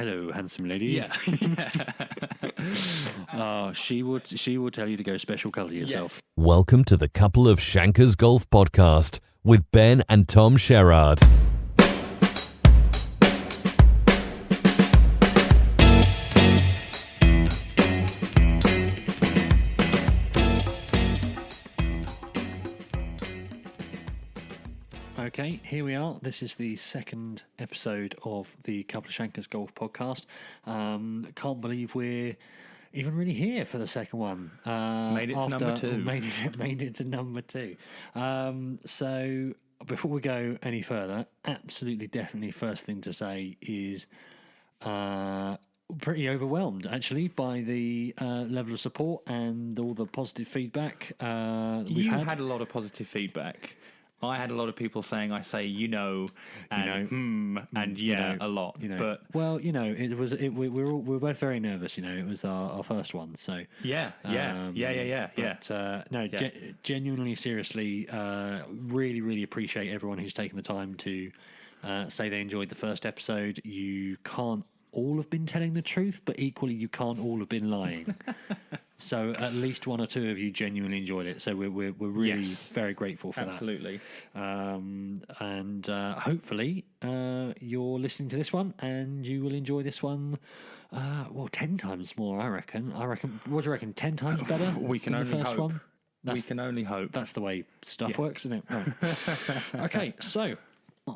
hello, handsome lady. Yeah. She will tell you to go special colour yourself. Welcome to the Couple of Shankers Golf Podcast with Ben and Tom Sherrard. Okay, here we are. This is the second episode of the Couple of Shankers Golf Podcast. Can't believe we're even really here for the second one. Made it to number two. Made it to number two. So before we go any further, absolutely, definitely, first thing to say is pretty overwhelmed actually by the level of support and all the positive feedback that we've You had. had a lot of positive feedback. I had a lot of people saying, I say, and yeah, a lot. But well, we were both very nervous. It was our first one, so yeah. Genuinely, seriously, really appreciate everyone who's taken the time to say they enjoyed the first episode. You can't all have been telling the truth, but equally you can't all have been lying. So at least one or two of you genuinely enjoyed it. So we're really very grateful for absolutely. that. And hopefully you're listening to this one and you will enjoy this one. 10 times more, I reckon. What do you reckon? 10 times better? We can than only the first hope. one? We can only hope. That's the way stuff works, isn't it? Right. Okay, so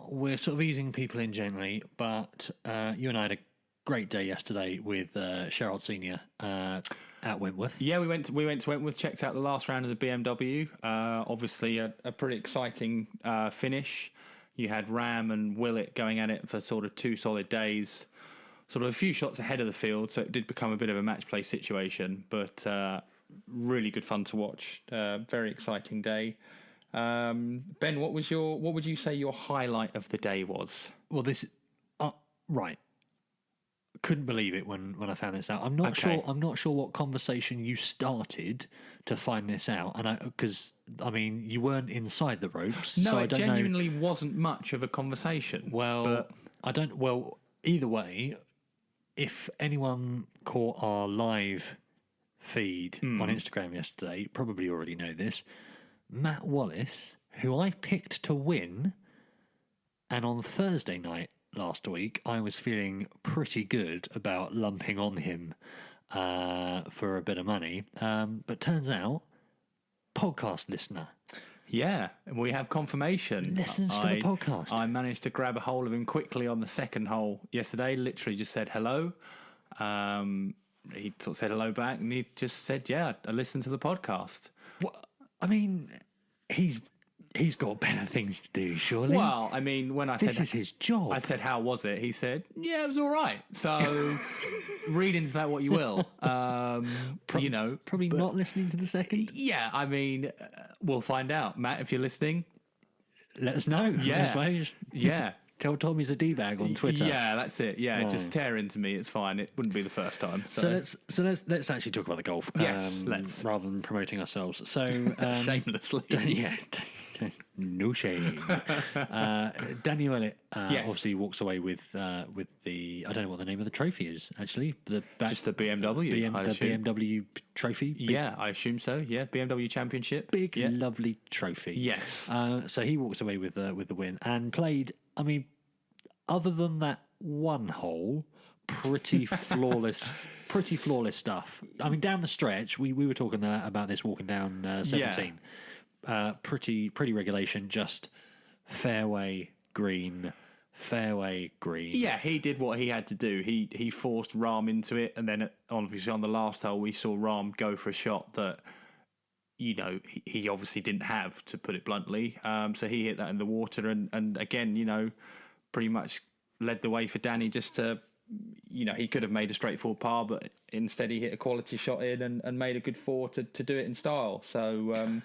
we're sort of easing people in gently, but you and I had a great day yesterday with Sherrod Senior at Wentworth. Yeah, we went to Wentworth, checked out the last round of the BMW. Obviously, a pretty exciting finish. You had Ram and Willett going at it for sort of 2 solid days, sort of a few shots ahead of the field, so it did become a bit of a match play situation, but really good fun to watch. Very exciting day. Ben, what would you say your highlight of the day was? Well, this right. Couldn't believe it when I found this out. I'm not sure what conversation you started to find this out, and because you weren't inside the ropes. No, so it genuinely wasn't much of a conversation. Well, either way, if anyone caught our live feed on Instagram yesterday, probably already know this. Matt Wallace, who I picked to win, and on Thursday night last week, I was feeling pretty good about lumping on him for a bit of money. But turns out, podcast listener. Yeah, we have confirmation. Listens to the podcast. I managed to grab a hold of him quickly on the second hole yesterday, literally just said hello. He sort of said hello back, and he just said, yeah, I listened to the podcast. Well, He's got better things to do, surely. Well, when I said... This is his job. I said, how was it? He said, yeah, it was all right. So, read into that what you will. Probably not listening to the second? Yeah, we'll find out. Matt, if you're listening... Let us know. Yeah. Tell Tom he's a D-bag on Twitter. Yeah, that's it. Yeah, just tear into me. It's fine. It wouldn't be the first time. So let's actually talk about the golf. Yes, let's. Rather than promoting ourselves. So shamelessly. No shame. Danny Willett obviously walks away with the, I don't know what the name of the trophy is actually. Just the BMW. The BMW trophy. Yeah, I assume so. Yeah, BMW Championship. Big lovely trophy. Yes. So he walks away with the win and played. Other than that one hole, pretty flawless stuff. Down the stretch, we were talking about this walking down 17. Pretty regulation, just fairway green. Yeah, he did what he had to do. He forced Rahm into it, and then obviously on the last hole, we saw Rahm go for a shot that he obviously didn't have, to put it bluntly. So he hit that in the water, and again, pretty much led the way for Danny just to, he could have made a straightforward par, but instead he hit a quality shot in and made a good 4 to do it in style. So,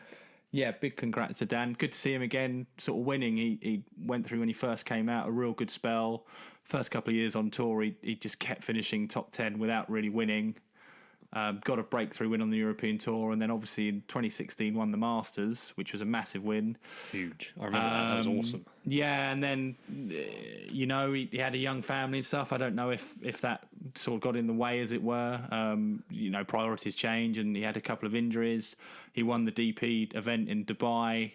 big congrats to Dan. Good to see him again, sort of winning. He went through when he first came out, a real good spell. First couple of years on tour, he just kept finishing top 10 without really winning. got a breakthrough win on the European Tour, and then obviously in 2016 won the Masters, which was a massive win. Huge. I remember that. That was awesome. Yeah, and then, he had a young family and stuff. I don't know if that sort of got in the way, as it were. Priorities change, and he had a couple of injuries. He won the DP event in Dubai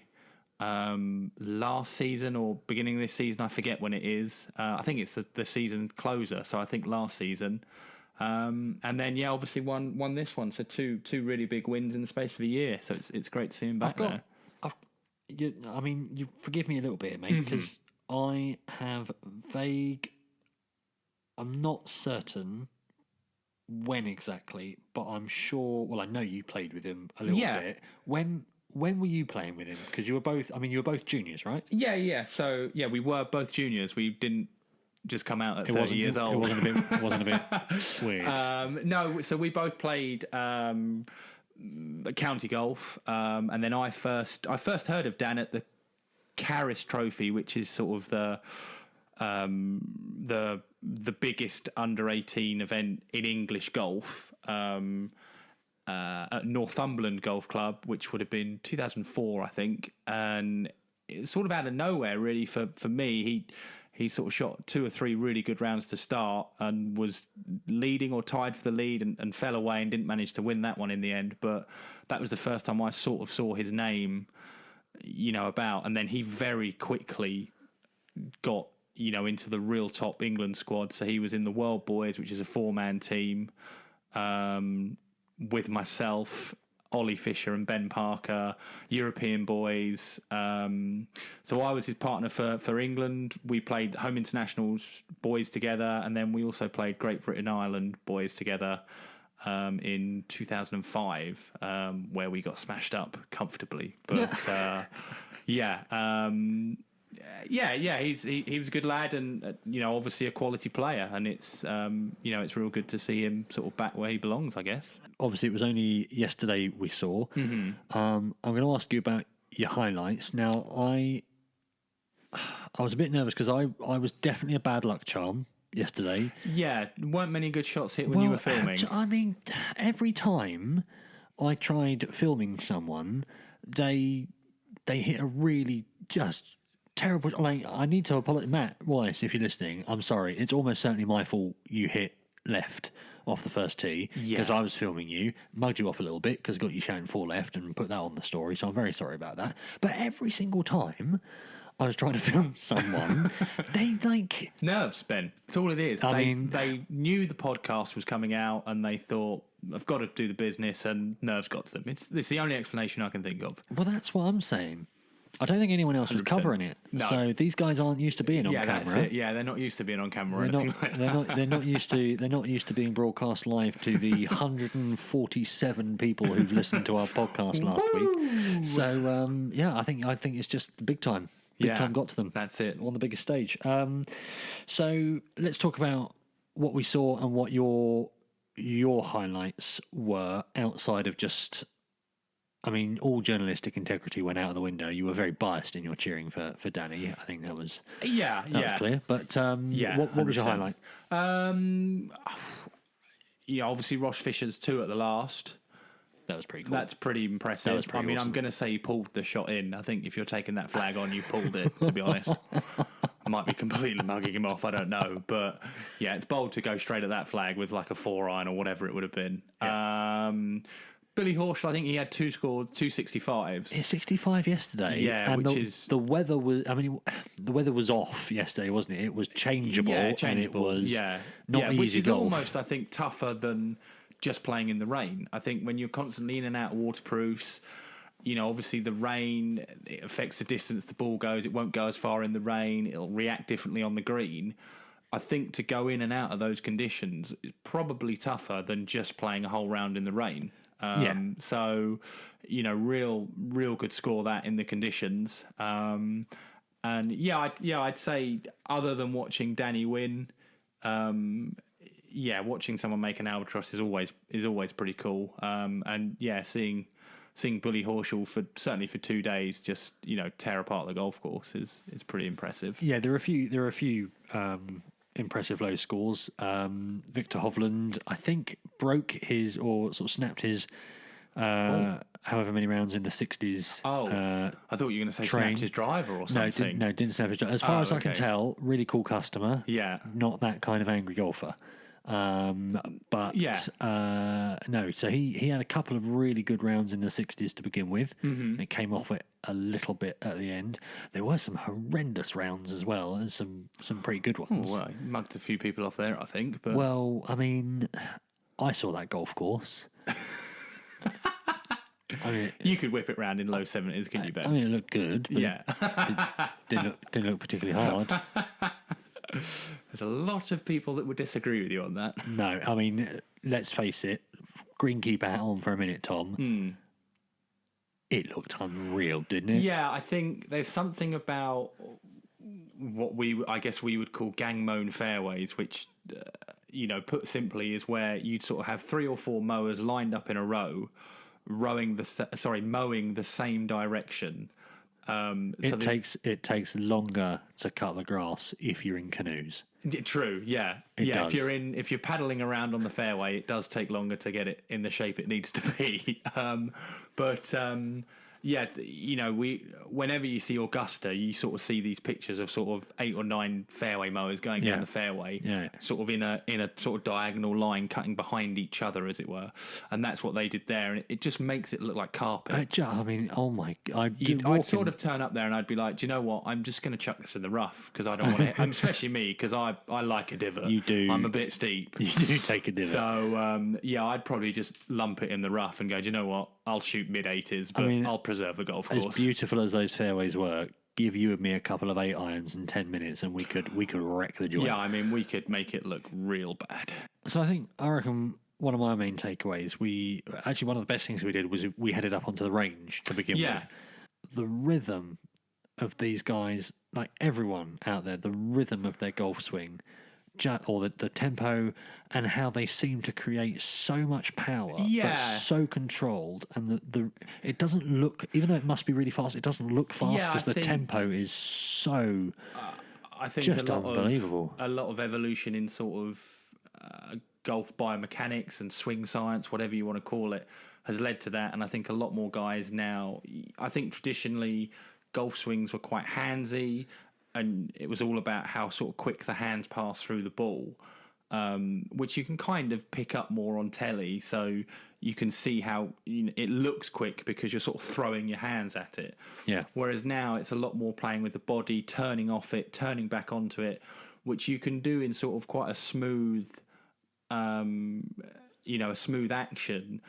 last season or beginning of this season. I forget when it is. I think it's the season closer, so I think last season. And then obviously won this one. So two really big wins in the space of a year. So it's great to see him back there. You forgive me a little bit, mate, because I have I'm not certain when exactly, but I'm sure. Well, I know you played with him a little bit. When were you playing with him? Because you were both juniors, right? Yeah. So we were both juniors. We didn't just come out at 30 years old. It wasn't a bit weird. No, so we both played county golf, and then I first heard of Dan at the Caris Trophy, which is sort of the biggest under 18 event in English golf. At Northumberland Golf Club, which would have been 2004, I think, and it's sort of out of nowhere, really, for me. He sort of shot 2 or 3 really good rounds to start and was leading or tied for the lead and fell away and didn't manage to win that one in the end. But that was the first time I sort of saw his name, about. And then he very quickly got, into the real top England squad. So he was in the World Boys, which is a 4-man team, with myself, Ollie Fisher and Ben Parker, European boys. So I was his partner for England. We played home internationals boys together, and then we also played Great Britain Ireland boys together in 2005, where we got smashed up comfortably. But he was a good lad, and obviously a quality player, and it's it's real good to see him sort of back where he belongs, I guess. Obviously, it was only yesterday we saw. I'm going to ask you about your highlights. Now, I was a bit nervous because I was definitely a bad luck charm yesterday. Yeah, weren't many good shots hit when you were filming. I mean, every time I tried filming someone, they hit a really just terrible. Like, I need to apologize, Matt Weiss, if you're listening. I'm sorry. It's almost certainly my fault you hit left off the first tee, because I was filming you, mugged you off a little bit because I got you shouting 4 left and put that on the story, so I'm very sorry about that. But every single time I was trying to film someone, they nerves, Ben. That's all it is. They knew the podcast was coming out and they thought, I've got to do the business, and nerves got to them. It's the only explanation I can think of. Well, that's what I'm saying. I don't think anyone else was 100%. Covering it. No. So these guys aren't used to being on camera. That's it. Yeah, they're not used to being on camera. They're not used to being broadcast live to the 147 people who've listened to our podcast last week. So I think it's just the big time. Big time got to them. That's it. On the biggest stage. So let's talk about what we saw and what your highlights were outside of just. I mean, all journalistic integrity went out of the window. You were very biased in your cheering for Danny. I think that was was clear. But what was your highlight? Obviously Ross Fisher's 2 at the last. That was pretty cool. That's pretty impressive. That was pretty awesome. I'm going to say he pulled the shot in. I think if you're taking that flag on, you pulled it, to be honest. I might be completely mugging him off, I don't know. But it's bold to go straight at that flag with like a 4-iron or whatever it would have been. Yeah. Billy Horschel, I think he had 2 scored, 2 65s. Yeah, 65 yesterday. Yeah, and the weather was. I mean, the weather was off yesterday, wasn't it? It was changeable. Yeah, changeable. And it was not easy which is golf. Almost, I think, tougher than just playing in the rain. I think when you're constantly in and out of waterproofs, obviously the rain, it affects the distance the ball goes. It won't go as far in the rain. It'll react differently on the green. I think to go in and out of those conditions is probably tougher than just playing a whole round in the rain. So, real good score that in the conditions. And I'd say other than watching Danny win, watching someone make an albatross is always pretty cool. Seeing Billy Horschel certainly for 2 days just tear apart the golf course is pretty impressive. Yeah, there are a few impressive low scores. Victor Hovland, I think, broke his or sort of snapped his however many rounds in the 60s. I thought you were going to say snapped his driver or something. No, didn't snap his driver. As far as I can tell, really cool customer. Yeah. Not that kind of angry golfer. No, so he had a couple of really good rounds in the 60s to begin with. Mm-hmm. It came off it a little bit at the end. There were some horrendous rounds as well, and some pretty good ones. Oh, well, he mugged a few people off there, I think. But well, I mean, I saw that golf course. I mean, you could whip it round in low 70s, couldn't you, Ben? I mean, it looked good. But didn't look particularly hard. There's a lot of people that would disagree with you on that. No, I mean, let's face it. Greenkeeper hat on for a minute, Tom. It looked unreal, didn't it? Yeah, I think there's something about what I guess we would call gang mown fairways, which, put simply, is where you'd sort of have 3 or 4 mowers lined up in a row, mowing the same direction. It takes longer to cut the grass if you're in canoes. True, yeah. It does. If you're paddling around on the fairway, it does take longer to get it in the shape it needs to be. Whenever you see Augusta, you sort of see these pictures of sort of 8 or 9 fairway mowers going down the fairway, sort of in a sort of diagonal line, cutting behind each other, as it were. And that's what they did there, and it just makes it look like carpet. I mean, oh my! I'd sort of turn up there and I'd be like, do you know what? I'm just going to chuck this in the rough because I don't want it. Especially me, because I like a divot. You do. I'm a bit steep. You do take a divot. So I'd probably just lump it in the rough and go, do you know what? I'll shoot mid-80s, but I'll preserve the golf course. As beautiful as those fairways were, give you and me a couple of 8 irons in 10 minutes and we could wreck the joint. Yeah, I mean, we could make it look real bad. So I reckon one of my main takeaways, one of the best things we did was we headed up onto the range to begin with. The rhythm of these guys, like everyone out there, the rhythm of their golf swing, or the tempo, and how they seem to create so much power, but so controlled, and it doesn't look, even though it must be really fast, it doesn't look fast because the tempo is so I think just unbelievable. A lot of evolution in sort of golf biomechanics and swing science, whatever you want to call it, has led to that. And I think a lot more guys now, I think traditionally golf swings were quite handsy, and it was all about how sort of quick the hands pass through the ball, which you can kind of pick up more on telly. So you can see how it looks quick because you're sort of throwing your hands at it. Yeah. Whereas now it's a lot more playing with the body, turning off it, turning back onto it, which you can do in sort of quite a smooth, a smooth action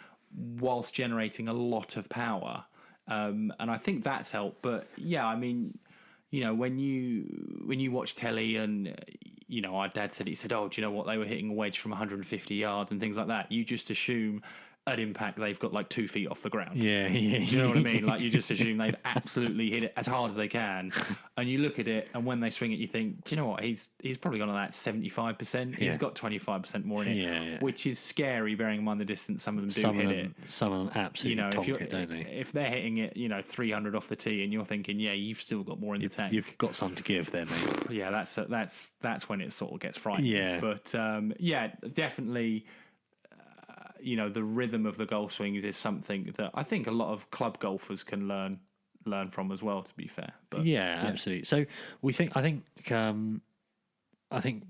whilst generating a lot of power. And I think that's helped. But yeah, I mean, when you watch telly and, our dad said, oh, do you know what? They were hitting a wedge from 150 yards and things like that. You just assume at impact they've got like 2 feet off the ground. Yeah. Do you know what I mean? Like you just assume they've absolutely hit it as hard as they can. And you look at it, and when they swing it, you think, do you know what? He's probably gone on that 75%. He's got 25% more in it, which is scary, bearing in mind the distance some of them do hit it. Some of them absolutely tonk it, don't they? If they're hitting it, 300 off the tee, and you're thinking, you've still got more in the tank. You've got something to give there, mate. Yeah, that's when it sort of gets frightening. Yeah. But definitely. The rhythm of the golf swings is something that I think a lot of club golfers can learn from as well, to be fair. But absolutely. So I think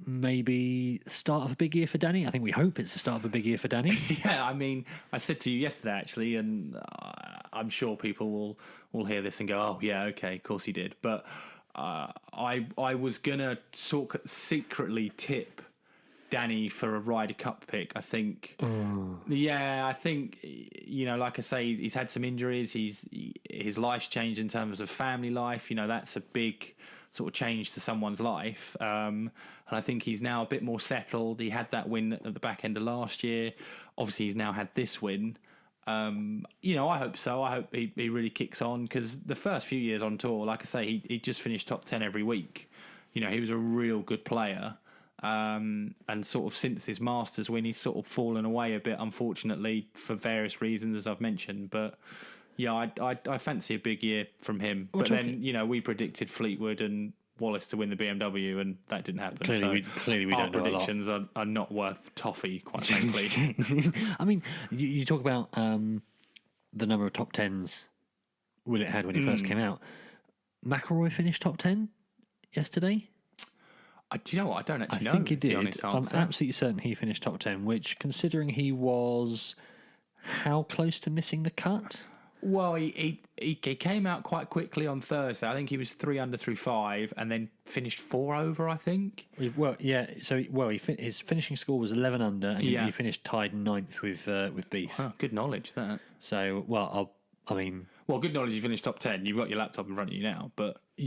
maybe start of a big year for Danny. I think we hope it's the start of a big year for Danny. Yeah, I mean, I said to you yesterday actually, and I'm sure people will hear this and go, "Oh, yeah, okay, of course he did." But I was gonna sort of secretly tip Danny for a Ryder Cup pick. I think, I think, like I say, he's had some injuries. His life's changed in terms of family life. That's a big sort of change to someone's life. And I think he's now a bit more settled. He had that win at the back end of last year. Obviously, he's now had this win. I hope so. I hope he really kicks on, because the first few years on tour, like I say, he just finished top 10 every week. He was a real good player. And sort of since his Masters win, he's sort of fallen away a bit, unfortunately, for various reasons, as I've mentioned. But yeah, I fancy a big year from him. But then, we predicted Fleetwood, and Wallace to win the BMW, and that didn't happen. Clearly we our don't know a lot. predictions are not worth toffee, quite frankly. I mean, you talk about the number of top tens Willett had when he first came out. McIlroy finished top 10 yesterday. Do you know what? I don't actually know. I think he the did. honest I'm answer. absolutely certain he finished top 10, which, considering he was how close to missing the cut? Well, he came out quite quickly on Thursday. I think he was 3 under through 5, and then finished 4 over, I think. Well, yeah. So, his finishing score was 11 under, and he finished tied 9th with Beef. Oh, good knowledge, that. So, Well, good knowledge. You finished top 10. You've got your laptop in front of you now, but I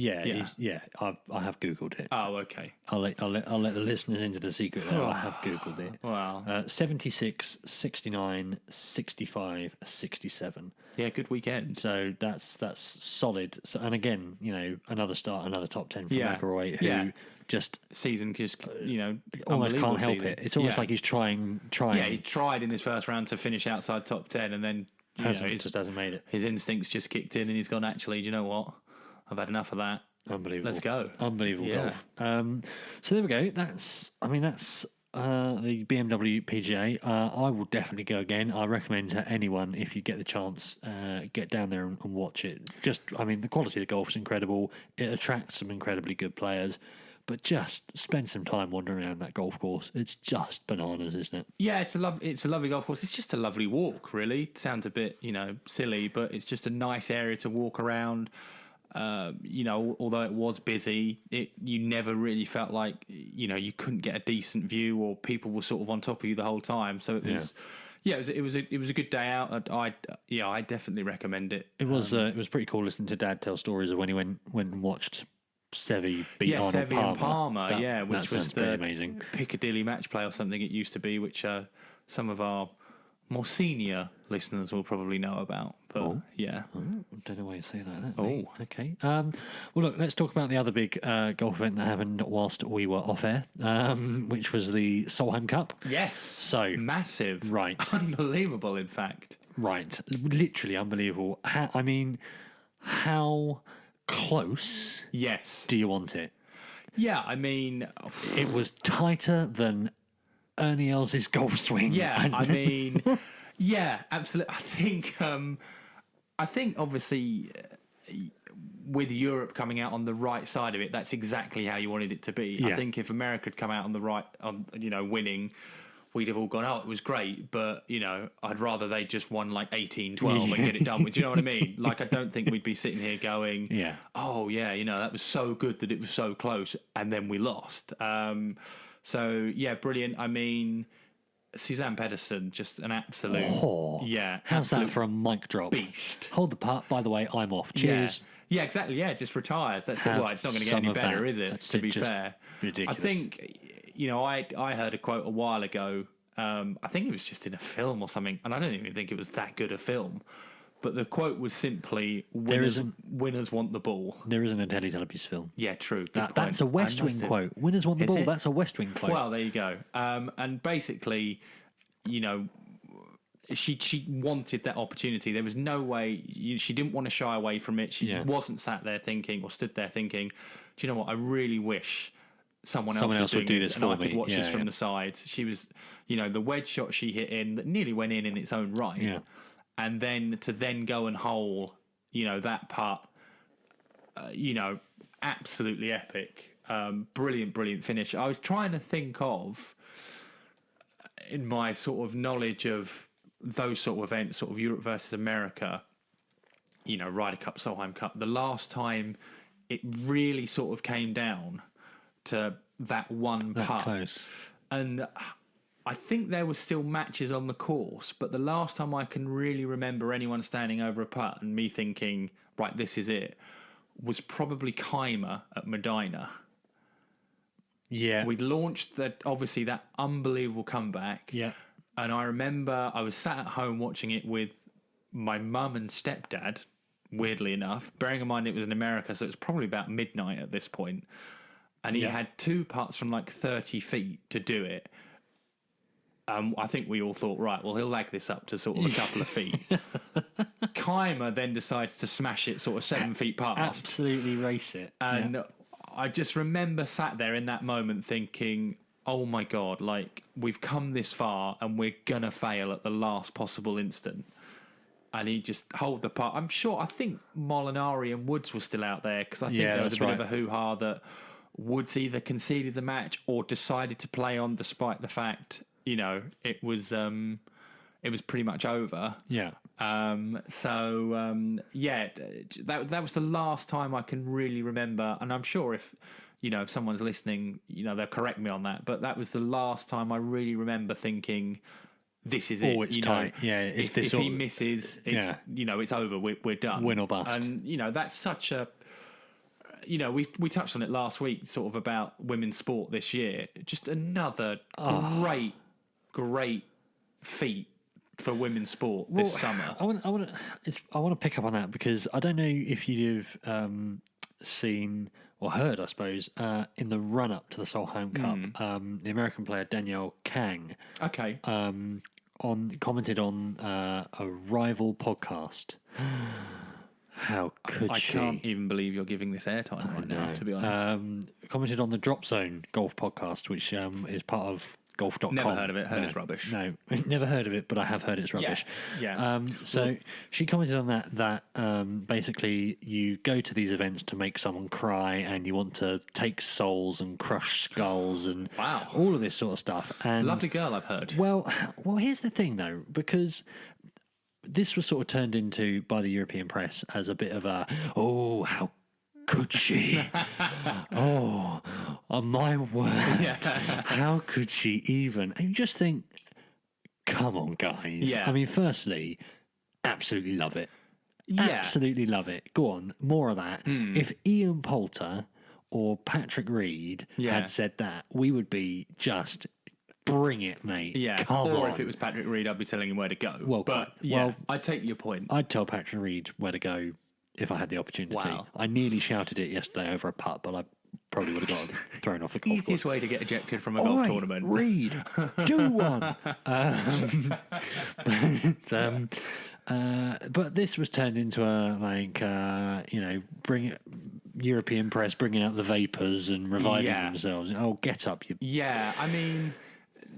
have Googled it. oh, okay. I'll let the listeners into the secret there. I have Googled it. Wow. 76, 69, 65, 67. Yeah, good weekend. So that's solid. So, and again, another start, another top 10 from McIlroy, who just season just almost can't help season. it. It's almost like he's trying. Yeah, he tried in his first round to finish outside top 10, and then just hasn't made it. His instincts just kicked in, and he's gone, actually, do you know what? I've had enough of that. Unbelievable. Let's go. Unbelievable golf. So there we go. That's the BMW PGA. I will definitely go again. I recommend to anyone, if you get the chance, get down there and watch it. The quality of the golf is incredible. It attracts some incredibly good players. But just spend some time wandering around that golf course. It's just bananas, isn't it? Yeah, it's a lovely golf course. It's just a lovely walk, really. It sounds a bit, silly, but it's just a nice area to walk around. Although it was busy, you never really felt like, you couldn't get a decent view, or people were sort of on top of you the whole time. So it was, it was a good day out. I definitely recommend it. It was pretty cool listening to Dad tell stories of when he went and watched Seve beat Arnold Palmer. And Palmer, which was the amazing Piccadilly match play or something it used to be, which some of our more senior listeners will probably know about. But I don't know why you say that. Oh, okay. Well, look, let's talk about the other big golf event that happened whilst we were off air, which was the Solheim Cup. Yes. So massive, right? Unbelievable, in fact. Right, literally unbelievable. How close? Yes. Do you want it? Yeah, it was tighter than Ernie Els' golf swing. Yeah, yeah, absolutely. I think obviously with Europe coming out on the right side of it, that's exactly how you wanted it to be. Yeah. I think if America had come out on the right, winning, we'd have all gone, oh, it was great, but, I'd rather they just won like 18-12 and get it done with. Do you know what I mean? Like, I don't think we'd be sitting here going, oh, yeah, that was so good that it was so close, and then we lost. So, yeah, brilliant. Suzanne Pedersen, just an absolute... How's that for a mic drop? Beast. Hold the putt. By the way, I'm off. Cheers. Yeah, exactly. Yeah, just retires. That's it. Well, it's not going to get any better, is it? To be fair. Ridiculous. I think, I heard a quote a while ago. I think it was just in a film or something, and I don't even think it was that good a film. But the quote was simply, winners want the ball. There isn't a Teletubbies film. Yeah, true. That's a West Wing quote. Winners want the ball. That's a West Wing quote. Well, there you go. And basically, she wanted that opportunity. There was no way, she didn't want to shy away from it. She wasn't stood there thinking, do you know what, I really wish someone else would do this for me, and I could watch this from the side. She was, the wedge shot she hit in that nearly went in its own right. Yeah. And then to go and hole, that putt, absolutely epic. Brilliant finish. I was trying to think of, in my sort of knowledge of those sort of events, sort of Europe versus America, Ryder Cup, Solheim Cup, the last time it really sort of came down to that one putt. Close. And I think there were still matches on the course, but the last time I can really remember anyone standing over a putt and me thinking, right, this is it, was probably Keimer at Medina. Yeah. We'd launched that unbelievable comeback. Yeah. And I remember I was sat at home watching it with my mum and stepdad, weirdly enough, bearing in mind it was in America, so it was probably about midnight at this point. And he had 2 putts from like 30 feet to do it. I think we all thought, right, well, he'll lag this up to sort of a couple of feet. Keimer then decides to smash it sort of 7 feet past. Absolutely race it. And I just remember sat there in that moment thinking, oh my God, like we've come this far and we're going to fail at the last possible instant. And he just hold the putt. I think Molinari and Woods were still out there because I think there was a bit of a hoo-ha that Woods either conceded the match or decided to play on despite the fact, it was pretty much over. Yeah. That was the last time I can really remember, and I'm sure if someone's listening, they'll correct me on that, but that was the last time I really remember thinking, this is it. It's tight. Yeah, if he misses, it's over. We're done. Win or bust. And that's such a. We touched on it last week, sort of about women's sport this year. Just another great feat for women's sport this summer. I want to pick up on that because I don't know if you've seen or heard, I suppose, in the run up to the Solheim Cup, the American player Danielle Kang, commented on a rival podcast. How could she? I can't even believe you're giving this airtime right now, to be honest. Commented on the Drop Zone golf podcast, which is part of golf.com. Never heard of it. Heard it's rubbish. No, never heard of it, but I have heard it's rubbish. Yeah. So she commented on that basically you go to these events to make someone cry and you want to take souls and crush skulls and all of this sort of stuff. And lovely girl, I've heard. Well, here's the thing though, because this was sort of turned into by the European press as a bit of a, how could she? Oh, my word. How could she even? And you just think, come on, guys. Yeah. I mean, firstly, absolutely love it. Yeah. Absolutely love it. Go on, more of that. If Ian Poulter or Patrick Reed had said that, we would be just... bring it, mate. Yeah. Come or on. if it was Patrick Reed, I'd be telling him where to go. Well, I take your point. I'd tell Patrick Reed where to go if I had the opportunity. Wow. I nearly shouted it yesterday over a putt, but I probably would have got thrown off the golf course. Easiest way to get ejected from a golf tournament. Reed, do one. But this was turned into European press bringing out the vapors and reviving themselves. Oh, get up, you. Yeah, I mean,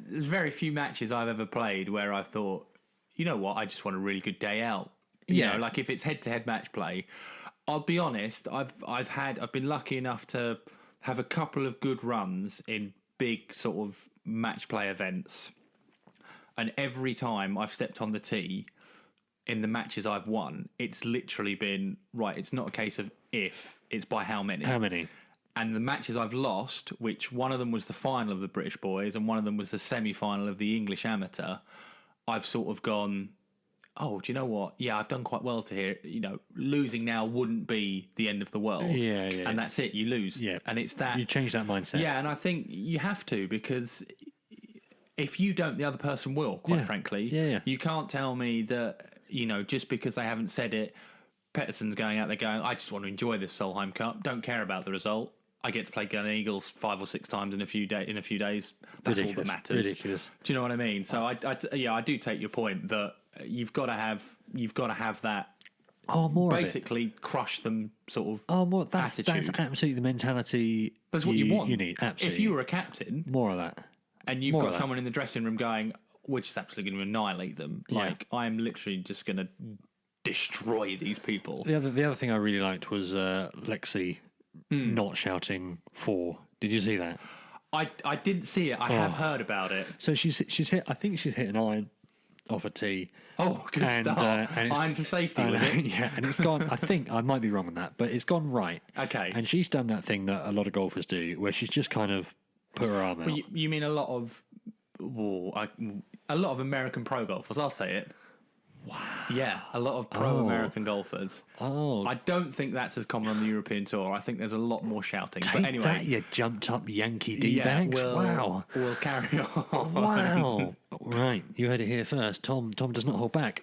there's very few matches I've ever played where I thought, you know what, I just want a really good day out. You know, like if it's head-to-head match play, I'll be honest, I've been lucky enough to have a couple of good runs in big sort of match play events, and every time I've stepped on the tee in the matches I've won, it's literally been right. It's not a case of if, it's by how many. How many? And the matches I've lost, which one of them was the final of the British Boys and one of them was the semi-final of the English Amateur, I've sort of gone, oh, do you know what? Yeah, I've done quite well to here. Losing now wouldn't be the end of the world. Yeah. And that's it. You lose. Yeah. And it's that. You change that mindset. Yeah, and I think you have to, because if you don't, the other person will, quite frankly. Yeah. You can't tell me that, just because they haven't said it, Pettersson's going out there going, I just want to enjoy this Solheim Cup. Don't care about the result. I get to play Gun Eagles 5 or 6 times in a few days. That's all that matters. Ridiculous. Do you know what I mean? So I do take your point that you've got to have that. Oh, more basically of it. Crush them sort of. Oh, more. That's attitude. absolutely the mentality. That's what you want. You need absolutely. If you were a captain, more of that, and you've got someone in the dressing room going, we're just absolutely going to annihilate them. Like I'm literally just going to destroy these people. The other thing I really liked was Lexi not shouting 4. Did you see that? I didn't see it. I have heard about it. So she's hit. I think she's hit an iron off a tee. Oh, good start. Iron for safety, was it? Yeah, and it's gone. I think I might be wrong on that, but it's gone right. Okay. And she's done that thing that a lot of golfers do, where she's just kind of put her arm out. You mean a lot of American pro golfers? I'll say it. Wow. Yeah, a lot of pro-American golfers. Oh. I don't think that's as common on the European Tour. I think there's a lot more shouting. Take but anyway, that, you jumped up Yankee D-bags. Wow. We'll carry on. Wow. Right, you heard it here first. Tom does not hold back.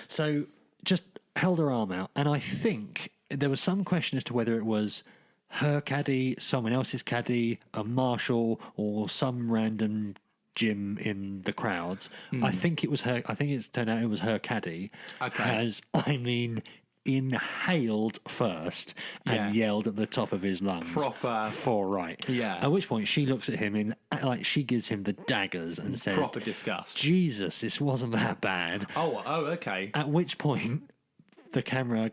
So just held her arm out, and I think there was some question as to whether it was her caddy, someone else's caddy, a marshal, or some random Jim in the crowds. I think it was her. I think it's turned out it was her caddy. Okay. As I mean, inhaled first and yelled at the top of his lungs. Proper. For right. Yeah. At which point she looks at him she gives him the daggers and says, Proper disgust. Jesus, this wasn't that bad. Oh, okay. At which point the camera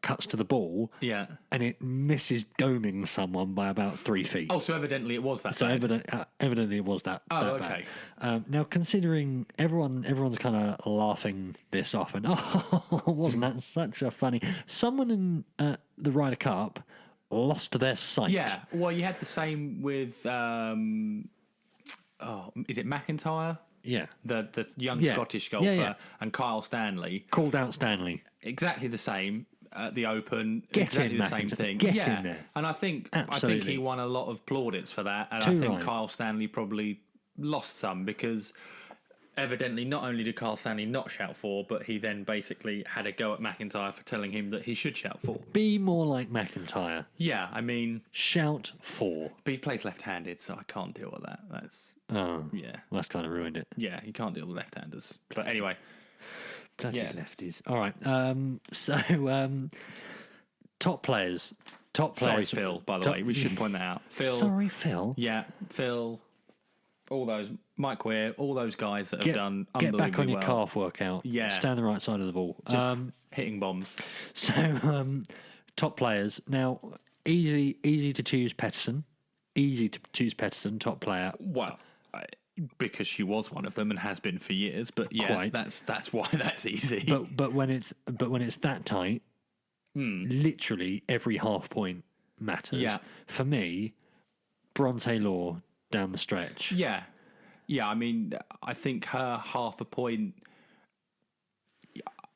cuts to the ball. Yeah. And it misses doming someone by about 3 feet. Oh, so evidently it was that So bad. evidently it was that. Oh, that okay. bad. Now, considering everyone's kind of laughing this off, and wasn't that such a funny? Someone in the Ryder Cup lost their sight. Yeah. Well, you had the same with is it McIntyre? Yeah. The young Scottish golfer and Kyle Stanley. Called out Stanley. Exactly the same. At the Open, Get exactly in, the same thing. Get in there. And I think Absolutely. he won a lot of plaudits for that. And Too I think right. Kyle Stanley probably lost some because evidently not only did Kyle Stanley not shout for, but he then basically had a go at McIntyre for telling him that he should shout for. Be more like McIntyre. Yeah, I mean, Shout for. but he plays left-handed, so I can't deal with that. That's Oh, yeah, well, that's kind of ruined it. yeah, you can't deal with left-handers. But anyway, Bloody Yeah. lefties. All right. Top players. sorry, Phil. By the way, we should point that out. Phil. Sorry, Phil. Yeah, Phil. All those Mike Weir, all those guys that have done Get unbelievably back on your well. calf workout. Yeah. Stand the right side of the ball. Hitting bombs. Top players. Now, easy to choose Pettersson. Easy to choose Pettersson, top player. Well, because she was one of them and has been for years. But yeah, Quite. that's why that's easy. But when it's that tight, literally every half point matters. Yeah. For me, Bronte Law down the stretch. yeah. I mean, I think her half a point.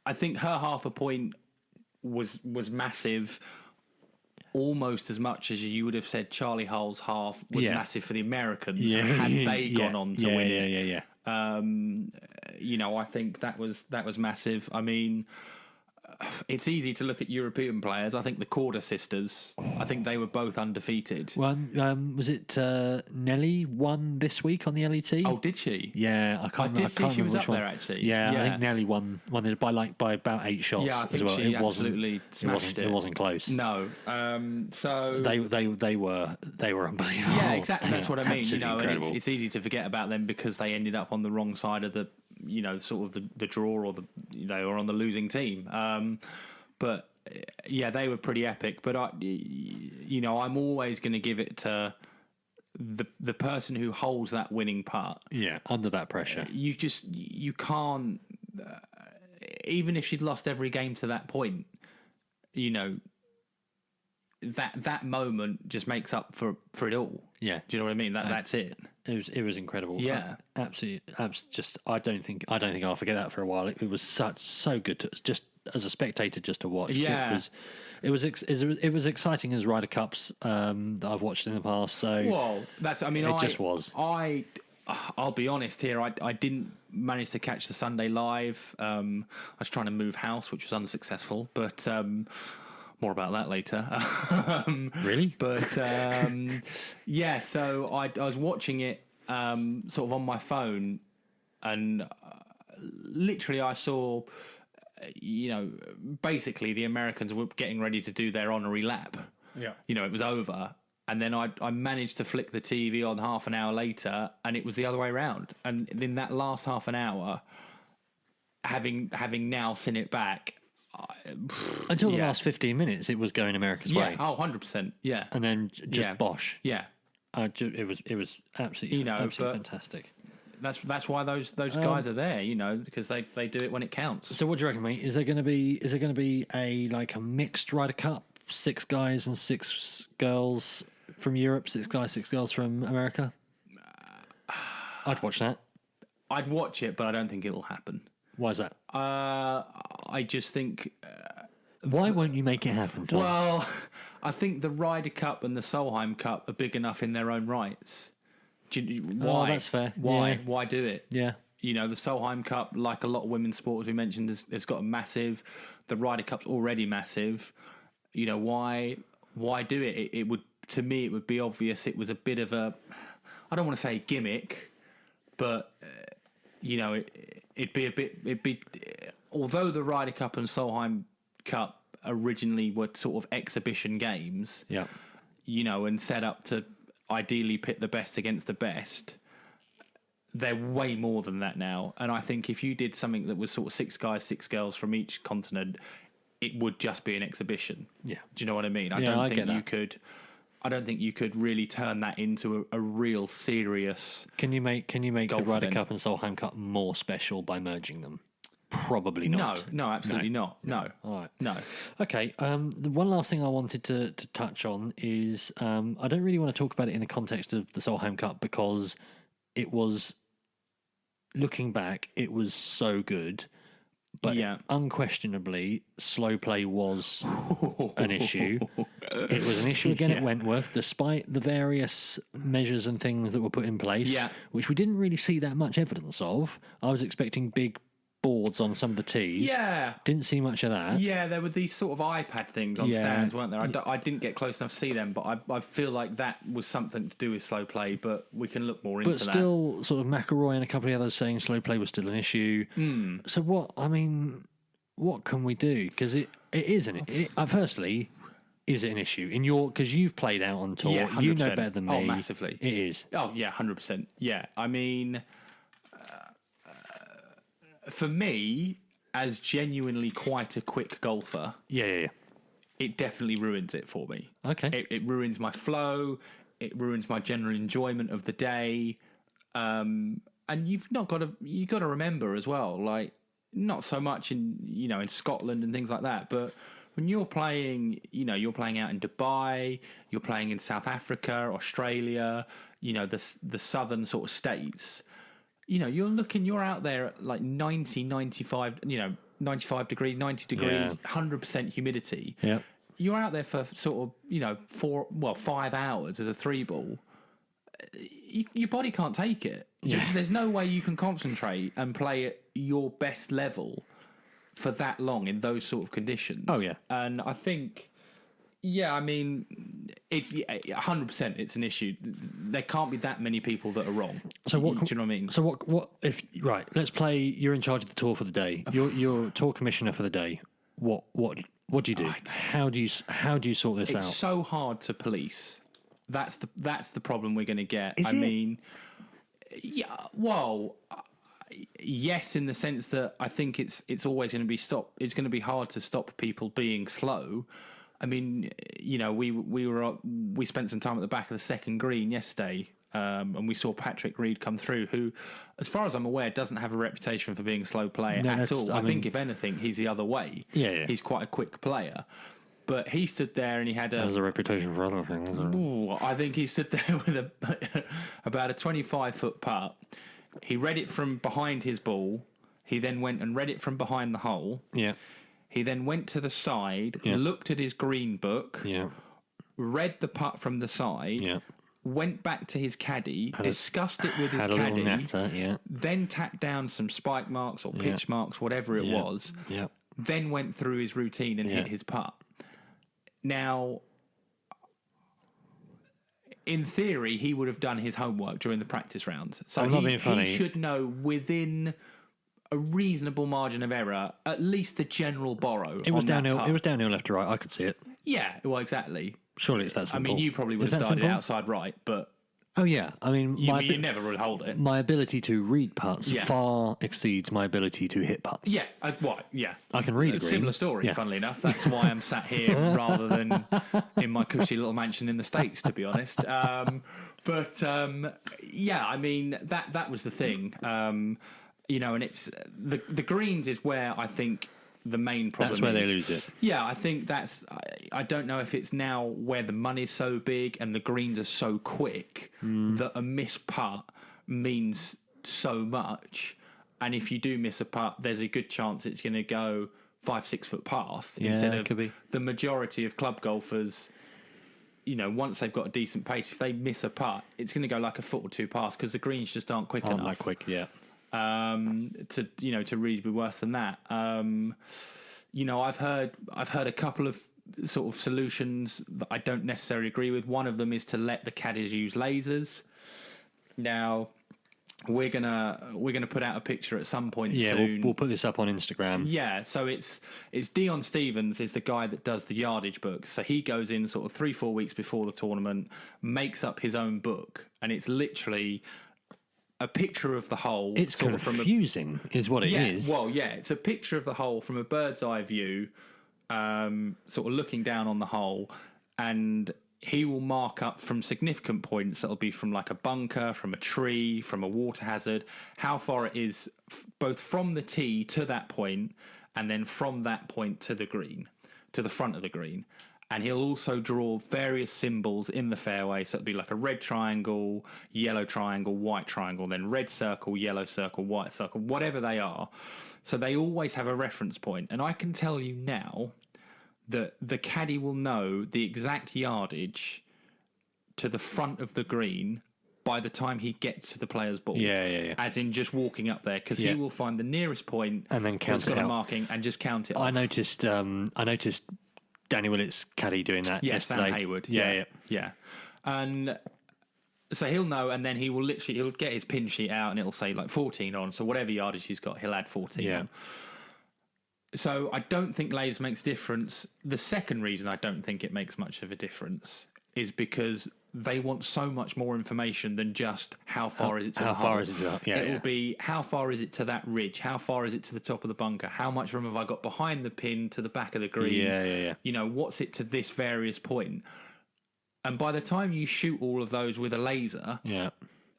I think her half a point was massive. Almost as much as you would have said Charlie Hull's half was massive for the Americans had they gone on to win it. Yeah. I think that was massive. I mean, it's easy to look at European players. I think the Corder sisters, I think they were both undefeated. Well, was it Nelly won this week on the LET? Oh, did she? Yeah, I can't did see she was remember up which one. there, actually. Yeah, I Yeah. think Nelly won it by about 8 shots. Yeah, I think as well. she It wasn't- absolutely smashed it. It wasn't close. No. So They were unbelievable. yeah, exactly. They That's were what I mean. absolutely And incredible. it's easy to forget about them because they ended up on the wrong side of the, sort of the draw or or on the losing team. But yeah, they were pretty epic. But I'm always going to give it to the person who holds that winning putt. Yeah, under that pressure. You can't. Even if she'd lost every game to that point, that moment just makes up for it all. Yeah. Do you know what I mean? That's it. It was incredible. Yeah. Absolutely. Just I don't think I'll forget that for a while. It was so good to just as a spectator just to watch. Yeah. It was exciting as Ryder Cups that I've watched in the past. So Well, it just was. I'll be honest here. I didn't manage to catch the Sunday live. I was trying to move house, which was unsuccessful. But more about that later. Really? But yeah. So I was watching it sort of on my phone, and literally I saw. Basically the Americans were getting ready to do their honorary lap. Yeah. It was over. And then I managed to flick the TV on half an hour later, and it was the other way around. And in that last half an hour, having now seen it back... Until the last 15 minutes, it was going America's way. Oh, 100%. Yeah. And then just bosh. Yeah. It was absolutely, absolutely fantastic. That's why those guys are there, because they do it when it counts. So what do you reckon, mate? Is there going to be a mixed Ryder Cup, 6 guys and 6 girls from Europe, 6 guys, 6 girls from America? I'd watch that. I'd watch it, but I don't think it'll happen. Why is that? I just think. Why won't you make it happen, Tom? Well, I think the Ryder Cup and the Solheim Cup are big enough in their own rights. Why? Oh, that's fair. Why? Yeah. Why do it? Yeah. The Solheim Cup, like a lot of women's sports we mentioned, has got a massive. The Ryder Cup's already massive. Why do it? It would, to me, it would be obvious. It was a bit of a, I don't want to say gimmick, but it'd be. Although the Ryder Cup and Solheim Cup originally were sort of exhibition games, and set up to ideally pit the best against the best, they're way more than that now. And I think if you did something that was sort of 6 guys, 6 girls from each continent, it would just be an exhibition. Yeah. Do you know what I mean? I don't think you could really turn that into a real serious. Can you make the Ryder Cup and Solheim Cup more special by merging them? Probably not. No, absolutely not. No. All right. No. Okay. The one last thing I wanted to touch on is I don't really want to talk about it in the context of the Solheim Cup because it was, looking back, it was so good. But unquestionably, slow play was an issue. It was an issue again at Wentworth, despite the various measures and things that were put in place, which we didn't really see that much evidence of. I was expecting big boards on some of the tees. Yeah. Didn't see much of that. Yeah, there were these sort of iPad things on stands, weren't there? I didn't get close enough to see them, but I feel like that was something to do with slow play, but we can look more into that. But still, sort of McElroy and a couple of others saying slow play was still an issue. So what can we do? Because it isn't. Firstly, is it an issue? Because you've played out on tour, you know better than me. Oh, massively. It is. Oh, yeah, 100%. Yeah, I mean... for me, as genuinely quite a quick golfer, it definitely ruins it for me. Okay, it ruins my flow. It ruins my general enjoyment of the day. And you've got to remember as well, like not so much in Scotland and things like that, but when you're playing, you're playing out in Dubai, you're playing in South Africa, Australia, the southern sort of states. You're out there at like 90, 95, 95 degrees, 90 degrees, 100% humidity. Yeah. You're out there for sort of, 5 hours as a 3-ball. Your body can't take it. Yeah. There's no way you can concentrate and play at your best level for that long in those sort of conditions. Oh, yeah. And I think... yeah, I mean, it's 100%. It's an issue. There can't be that many people that are wrong. So what? Do you know what I mean? So what? If right, let's play. You're in charge of the tour for the day. You're tour commissioner for the day. What do you do? How do you sort this out? It's so hard to police. That's the problem we're going to get. Is it? Yeah. Well. Yes, in the sense that I think it's always going to be stopped. It's going to be hard to stop people being slow. I mean, we spent some time at the back of the second green yesterday, and we saw Patrick Reed come through, who, as far as I'm aware, doesn't have a reputation for being a slow player at all. I think, if anything, he's the other way. Yeah. He's quite a quick player. But he stood there and he had has a reputation for other things. I think he stood there with about a 25-foot putt. He read it from behind his ball. He then went and read it from behind the hole. Yeah. He then went to the side, looked at his green book, read the putt from the side, went back to his caddy, discussed it with his caddy, then tacked down some spike marks or pitch marks, whatever it was, then went through his routine and hit his putt. Now, in theory, he would have done his homework during the practice rounds. So he should know within a reasonable margin of error, at least the general borrow. It was downhill. It was downhill left to right. I could see it. Yeah, well, exactly. Surely it's that simple. I mean, you probably would have started outside right, but oh yeah, I mean, you never would hold it. My ability to read putts far exceeds my ability to hit putts. Yeah, yeah. I can read a green. Similar story, funnily enough. That's why I'm sat here rather than in my cushy little mansion in the States, to be honest. Yeah, I mean, that was the thing. And it's the greens is where I think the main problem that's where they lose it. Yeah, I think I don't know if it's now where the money's so big and the greens are so quick that a missed putt means so much. And if you do miss a putt, there's a good chance it's going to go 5-6 foot past instead of the majority of club golfers. Once they've got a decent pace, if they miss a putt, it's going to go like a foot or two past because the greens just aren't quick enough. That quick, yeah. To really be worse than that. I've heard a couple of sort of solutions that I don't necessarily agree with. One of them is to let the caddies use lasers. Now, we're gonna put out a picture at some point Yeah, soon. we'll put this up on Instagram. Yeah, so it's Dion Stevens is the guy that does the yardage book. So he goes in sort of 3-4 weeks before the tournament, makes up his own book, and it's literally a picture of the hole. It's sort confusing, is what it is. Well, yeah, it's a picture of the hole from a bird's eye view, sort of looking down on the hole, and he will mark up from significant points. That'll be from like a bunker, from a tree, from a water hazard, how far it is both from the tee to that point, and then from that point to the green, to the front of the green. And he'll also draw various symbols in the fairway. So it'll be like a red triangle, yellow triangle, white triangle, then red circle, yellow circle, white circle, whatever they are. So they always have a reference point. And I can tell you now that the caddy will know the exact yardage to the front of the green by the time he gets to the player's ball. Yeah. As in just walking up there, because he will find the nearest point and then count that's got it a out. marking and just count it off. I noticed Danny Willett's caddy doing that yesterday. Sam Hayward. Yeah. And so he'll know, and then he'll get his pin sheet out, and it'll say like 14 on. So whatever yardage he's got, he'll add 14 on. So I don't think layers makes a difference. The second reason I don't think it makes much of a difference is because they want so much more information than just how far is it to the hole. It will be how far is it to that ridge? How far is it to the top of the bunker? How much room have I got behind the pin to the back of the green? Yeah. You know, what's it to this various point? And by the time you shoot all of those with a laser,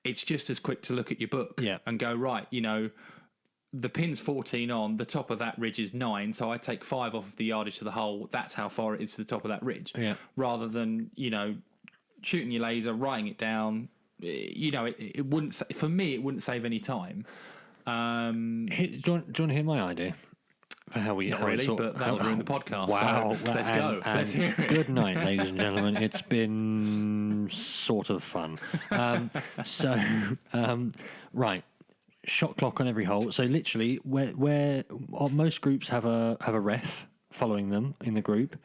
it's just as quick to look at your book and go, right, you know, the pin's 14 on, the top of that ridge is 9, so I take 5 off of the yardage to the hole. That's how far it is to the top of that ridge. Yeah. Rather than, you know, shooting your laser, writing it down. You know, it wouldn't, for me, it wouldn't save any time. Do you want to hear my idea for how we... Not really, but that'll ruin the podcast. Wow. So let's go. Let's hear it. Good night, ladies and gentlemen. It's been sort of fun. Right. Shot clock on every hole. So literally, where most groups have a ref following them in the group.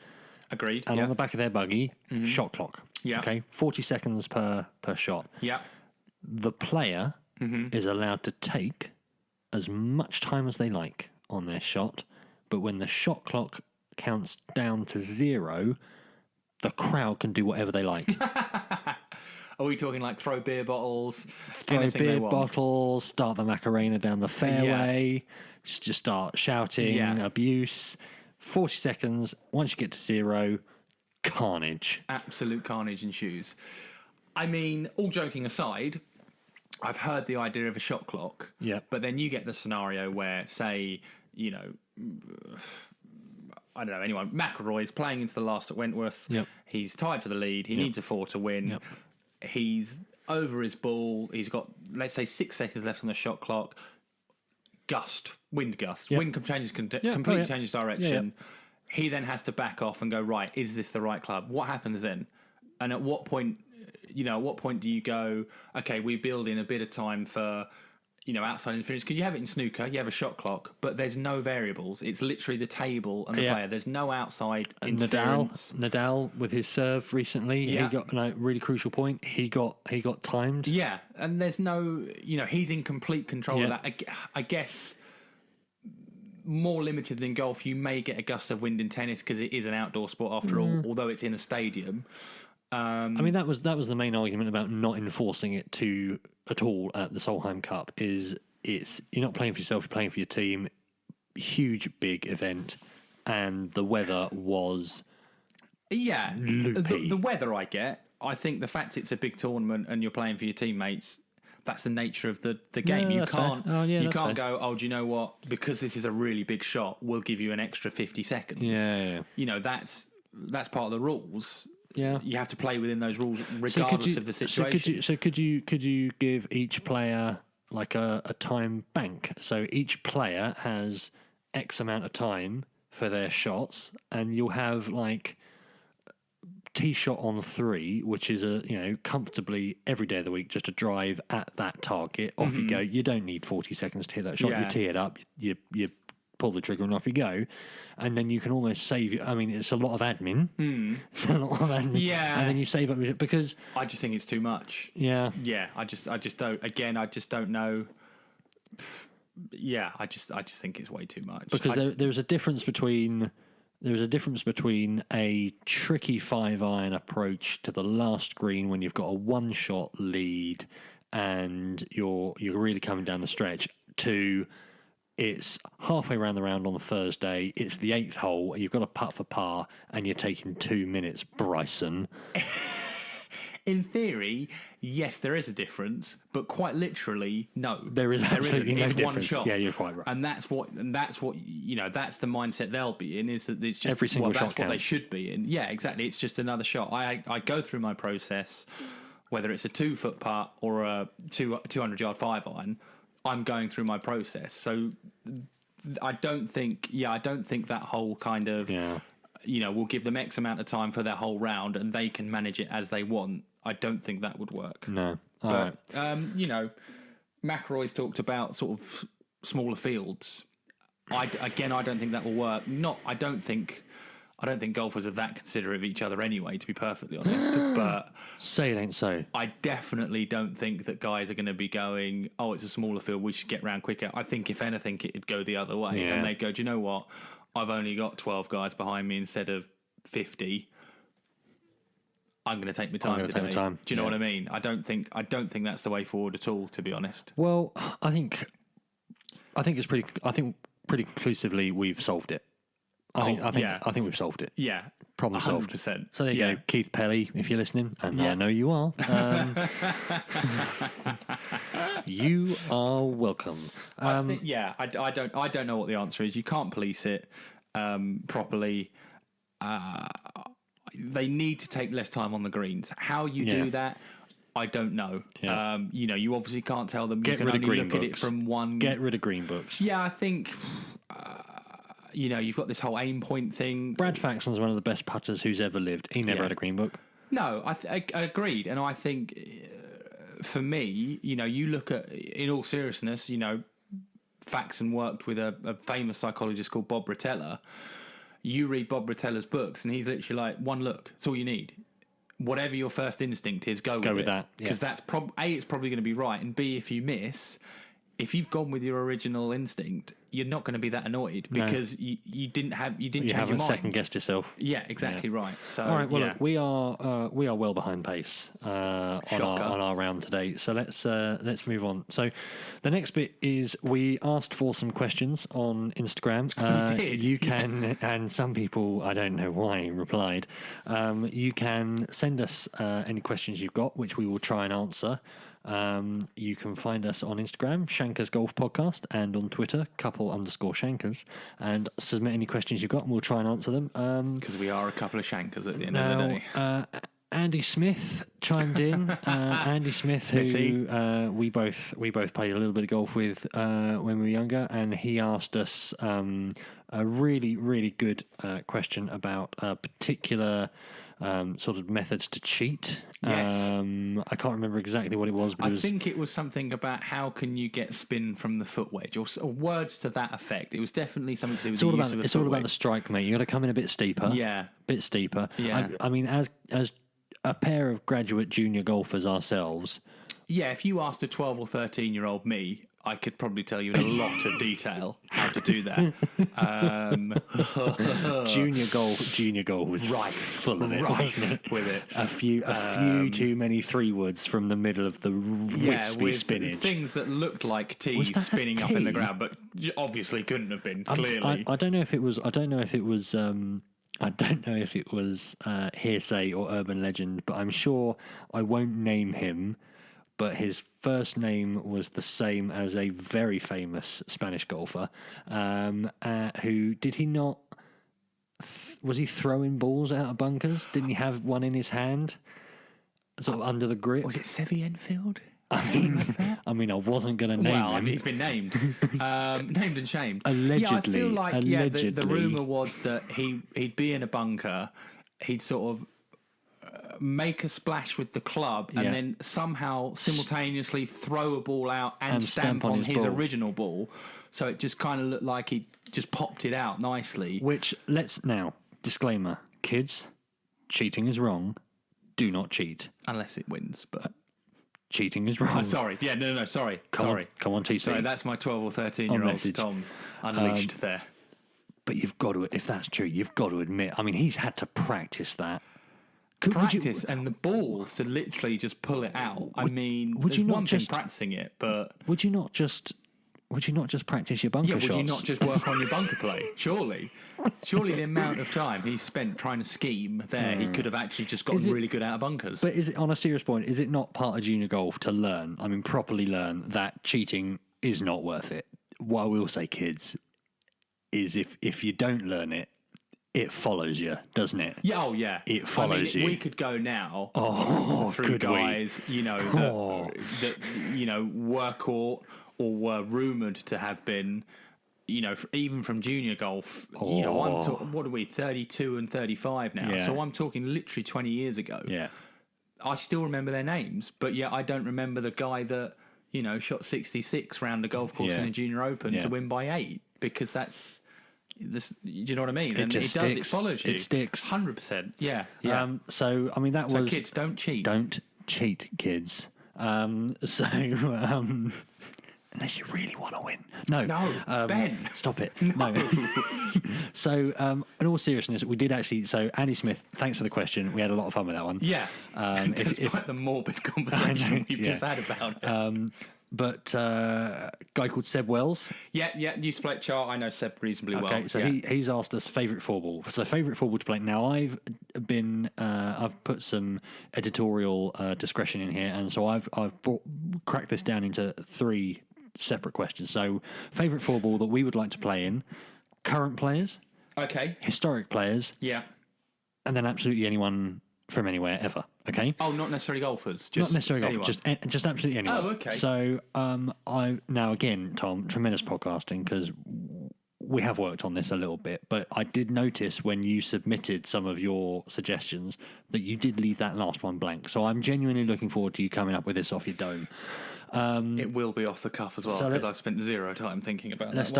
Agreed. And on the back of their buggy, shot clock. Yeah. Okay, 40 seconds per shot. Yeah. The player is allowed to take as much time as they like on their shot, but when the shot clock counts down to 0, the crowd can do whatever they like. Are we talking like throw beer bottles? Throw beer bottles, start the Macarena down the fairway, just start shouting abuse. 40 seconds, once you get to 0, carnage. Absolute carnage ensues. I mean, all joking aside, I've heard the idea of a shot clock. Yeah. But then you get the scenario where, say, you know, I don't know, anyone, McIlroy's playing into the last at Wentworth. Yep. He's tied for the lead. He needs a 4 to win. Yep. He's over his ball. He's got, let's say, 6 seconds left on the shot clock. Wind gust. Yep. Wind completely changes direction. Yeah. He then has to back off and go, right, is this the right club? What happens then? And at what point, you know, at what point do you go, okay, we build in a bit of time for, you know, outside interference? Because you have it in snooker, you have a shot clock, but there's no variables. It's literally the table and the player. There's no outside interference. Nadal with his serve recently, he got a really crucial point. He got timed. Yeah, and there's no, you know, he's in complete control of that. I guess more limited than golf, you may get a gust of wind in tennis because it is an outdoor sport after all, although it's in a stadium. I mean, that was the main argument about not enforcing it at all at the Solheim Cup. Is you're not playing for yourself, you're playing for your team. Huge, big event, and the weather was loopy. The weather I get. I think the fact it's a big tournament and you're playing for your teammates. That's the nature of the game. You can't go, oh, do you know what? Because this is a really big shot, we'll give you an extra 50 seconds. Yeah. You know, that's part of the rules. Yeah. You have to play within those rules regardless of the situation. Could you give each player like a time bank? So each player has X amount of time for their shots, and you'll have like tee shot on 3, which is comfortably every day of the week, just a drive at that target. Off you go. You don't need 40 seconds to hit that shot. You tee it up, you pull the trigger and off you go. And then you can almost save. I mean, it's a lot of admin. It's a lot of admin. Yeah. And then you save up because I just think it's too much. Yeah. Yeah. I just don't. Again, I just don't know. Yeah. I just think it's way too much. Because there's a difference between. There's a difference between a tricky 5-iron approach to the last green when you've got a one-shot lead and you're really coming down the stretch to it's halfway around the round on the Thursday, it's the 8th hole, you've got a putt for par and you're taking 2 minutes, Bryson. In theory, yes, there is a difference, but quite literally, no. There is absolutely no it's difference. One shot. Yeah, you're quite right. And that's what you know. That's the mindset they'll be in. Is that it's just every single shot that's what counts. They should be in. Yeah, exactly. It's just another shot. I go through my process, whether it's a 2-foot putt or a 200-yard 5-iron. I'm going through my process. So I don't think that whole kind of we'll give them X amount of time for their whole round and they can manage it as they want. I don't think that would work. No. But, McIlroy's talked about sort of smaller fields. I don't think that will work. I don't think golfers are that considerate of each other anyway, to be perfectly honest. But say it ain't so. I definitely don't think that guys are going to be going, oh, it's a smaller field, we should get round quicker. I think if anything, it'd go the other way. Yeah. And they'd go, do you know what? I've only got 12 guys behind me instead of 50. I'm going to take my time today. Do you know what I mean? I don't think that's the way forward at all, to be honest. Well, I think pretty conclusively we've solved it. I think we've solved it. Yeah. Problem solved. 100%. So there you go, Keith Pelly, if you're listening, and I know you are. You are welcome. I don't know what the answer is. You can't police it properly. They need to take less time on the greens. How you do that, I don't know. Yeah. You obviously can't tell them. You can only look at it from one. Get rid of green books. Yeah, I think. You've got this whole aim point thing. Brad Faxon's one of the best putters who's ever lived. He never had a green book. No, I agreed, and I think for me, you look at, in all seriousness, Faxon worked with a famous psychologist called Bob Rotella. You read Bob Rotella's books, and he's literally like, one look. That's all you need. Whatever your first instinct is, go with that. Because that's it's probably going to be right, and B, if you miss, if you've gone with your original instinct, you're not going to be that annoyed because you didn't change your mind. You haven't second guessed yourself. Yeah, exactly right. So all right, well, look, we are well behind pace on our round today. So let's move on. So the next bit is we asked for some questions on Instagram. We did. You can, and some people, I don't know why, replied. You can send us any questions you've got, which we will try and answer. You can find us on Instagram, Shankers Golf Podcast, and on Twitter, _Shankers, and submit any questions you've got, and we'll try and answer them. Because we are a couple of Shankers at the end of the day. Andy Smith chimed in. Andy Smith, who we both played a little bit of golf with when we were younger, and he asked us a really, really good question about a particular sort of methods to cheat. Yes. I can't remember exactly what it was, but I think it was something about how can you get spin from the foot wedge, or words to that effect. It was definitely something to do with the use of a foot wedge. It's all about the strike, mate. You got to come in a bit steeper. Yeah, bit steeper. Yeah. I mean, as a pair of graduate junior golfers ourselves. Yeah, if you asked a 12 or 13-year-old me, I could probably tell you in a lot of detail how to do that. Junior golf was full of it, wasn't it? With it. A few too many 3-woods from the middle of the wispy spinach. Things that looked like tees spinning up in the ground, but obviously couldn't have been. Clearly, I don't know if it was. I don't know if it was hearsay or urban legend, but I'm sure I won't name him. But his first name was the same as a very famous Spanish golfer, who did he not? Was he throwing balls out of bunkers? Didn't he have one in his hand, sort of under the grip? Was it Seve Enfield? I mean, I wasn't going to name him. Well, he's been named, named and shamed. Allegedly, yeah, I feel like the rumor was that he'd be in a bunker, he'd sort of make a splash with the club, and then somehow simultaneously throw a ball out and stamp on his original ball. So it just kind of looked like he just popped it out nicely. Which, disclaimer, kids, cheating is wrong. Do not cheat. Unless it wins, but... Cheating is wrong. Sorry. Yeah, no, sorry. Come on, TC. Sorry, that's my 12 or 13-year-old Tom unleashed there. But you've got to, if that's true, you've got to admit, I mean, he's had to practice that. And the ball to literally just pull it out. There's one thing practicing it, but... Would you not just practice your bunker shots? Would you not just work on your bunker play? Surely the amount of time he spent trying to scheme there, he could have actually just gotten really good out of bunkers. But is it, on a serious point, is it not part of junior golf to learn, properly learn that cheating is not worth it? What I will say, kids, is if you don't learn it, it follows you, doesn't it? Yeah, oh yeah. It follows you. We could go now through guys, that work or were rumoured to have been, even from junior golf. What are we, 32 and 35 now? Yeah. So I'm talking literally 20 years ago. Yeah. I still remember their names, but yet I don't remember the guy that, shot 66 round the golf course in a junior open to win by 8, because that's... This, do you know what I mean? It just sticks. It follows you. It sticks. 100%. Yeah. So kids, don't cheat. Don't cheat, kids. Unless you really want to win. No, Ben. Stop it. No. So, in all seriousness, we did actually. So, Andy Smith, thanks for the question. We had a lot of fun with that one. Yeah. Despite the morbid conversation we've just had about it. But a guy called Seb Wells. Yeah, you split chart. I know Seb reasonably well. Okay, so he's asked us favourite four ball. So favourite four ball to play. Now I've put some editorial discretion in here, and so I've cracked this down into 3 separate questions. So favourite four ball that we would like to play in, current players, okay, historic players, yeah, and then absolutely anyone from anywhere ever. Okay. Oh, not necessarily golfers. Not necessarily golfers. Just absolutely anyone. Oh, okay. So now again, Tom, tremendous podcasting, because we have worked on this a little bit, but I did notice when you submitted some of your suggestions that you did leave that last one blank. So I'm genuinely looking forward to you coming up with this off your dome. It will be off the cuff as well, because I've spent 0 time thinking about that. Let's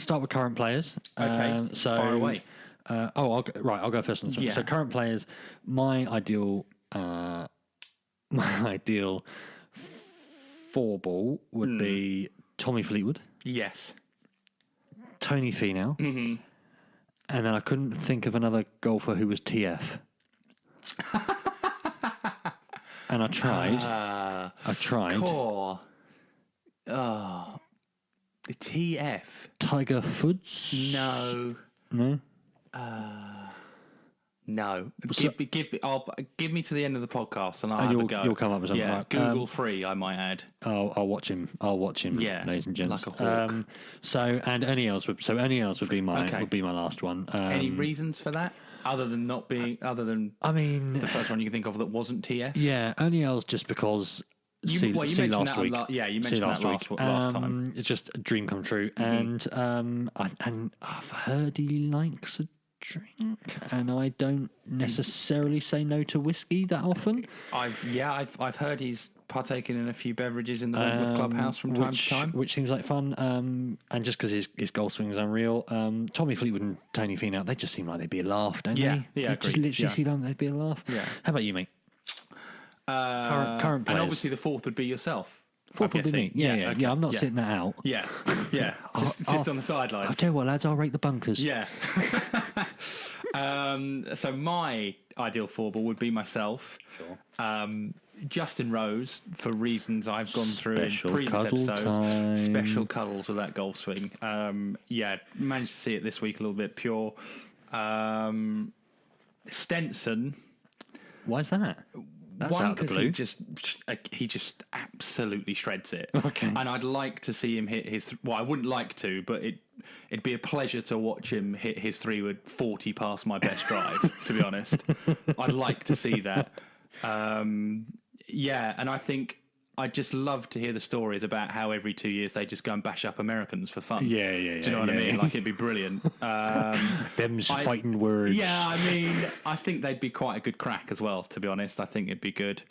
start with current players. Okay. Far away. I'll go first on this one. Yeah. So current players, my ideal four ball would be Tommy Fleetwood. Yes. Tony Finau. Mm-hmm. And then I couldn't think of another golfer who was TF. And I tried. Core. Oh. The TF. Tiger Woods? No. No? No. Give me to the end of the podcast and I'll have a go. You'll come up with something. Yeah, right. Google free, I might add. I'll watch him. Yeah, ladies and gents. Like a hawk. And Ernie Els would be my last one. Any reasons for that? Other than the first one you can think of that wasn't TF? Yeah, Ernie Els just because you mentioned last week. You mentioned that last time. It's just a dream come true. Mm-hmm. And I've heard he likes a drink, and I don't necessarily say no to whiskey that often. I've heard he's partaken in a few beverages in the Wentworth clubhouse from time to time, which seems like fun. And just because his golf swing is unreal. Tommy Fleetwood and Tony Finau, they just seem like they'd be a laugh, don't they? Yeah, just literally seem like they'd be a laugh. Yeah. How about you, mate? Current players. And obviously the fourth would be yourself. Fourth would be me. Yeah. I'm not sitting that out. Yeah. Just on the sidelines. I'll tell you what, lads, I'll rate the bunkers. Yeah. So my ideal four ball would be myself. Sure. Justin Rose, for reasons I've gone through in previous episodes. Time. Special cuddles with that golf swing. Managed to see it this week a little bit pure. Stenson. Why is that? That's out of the blue. He just absolutely shreds it. Okay. And I'd like to see him hit his... Well, I wouldn't like to, but it'd be a pleasure to watch him hit his 3-wood 40 past my best drive, to be honest. I'd like to see that. And I think I just love to hear the stories about how every 2 years they just go and bash up Americans for fun. Yeah. Do you know what I mean? Like, it'd be brilliant. Them's fighting words. Yeah, I mean, I think they'd be quite a good crack as well, to be honest. I think it'd be good.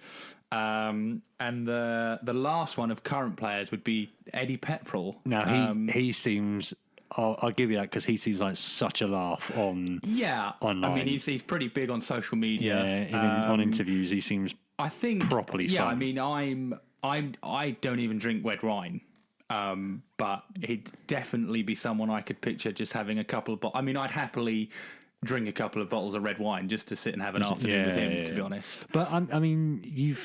And the last one of current players would be Eddie Pepperell. Now, he seems... I'll give you that because he seems like such a laugh online. I mean, he's pretty big on social media. Yeah, on interviews, he seems properly fun. I mean, I don't even drink red wine, but he'd definitely be someone I could picture just having a couple of. I mean, I'd happily drink a couple of bottles of red wine just to sit and have an afternoon with him. To be honest, but I mean,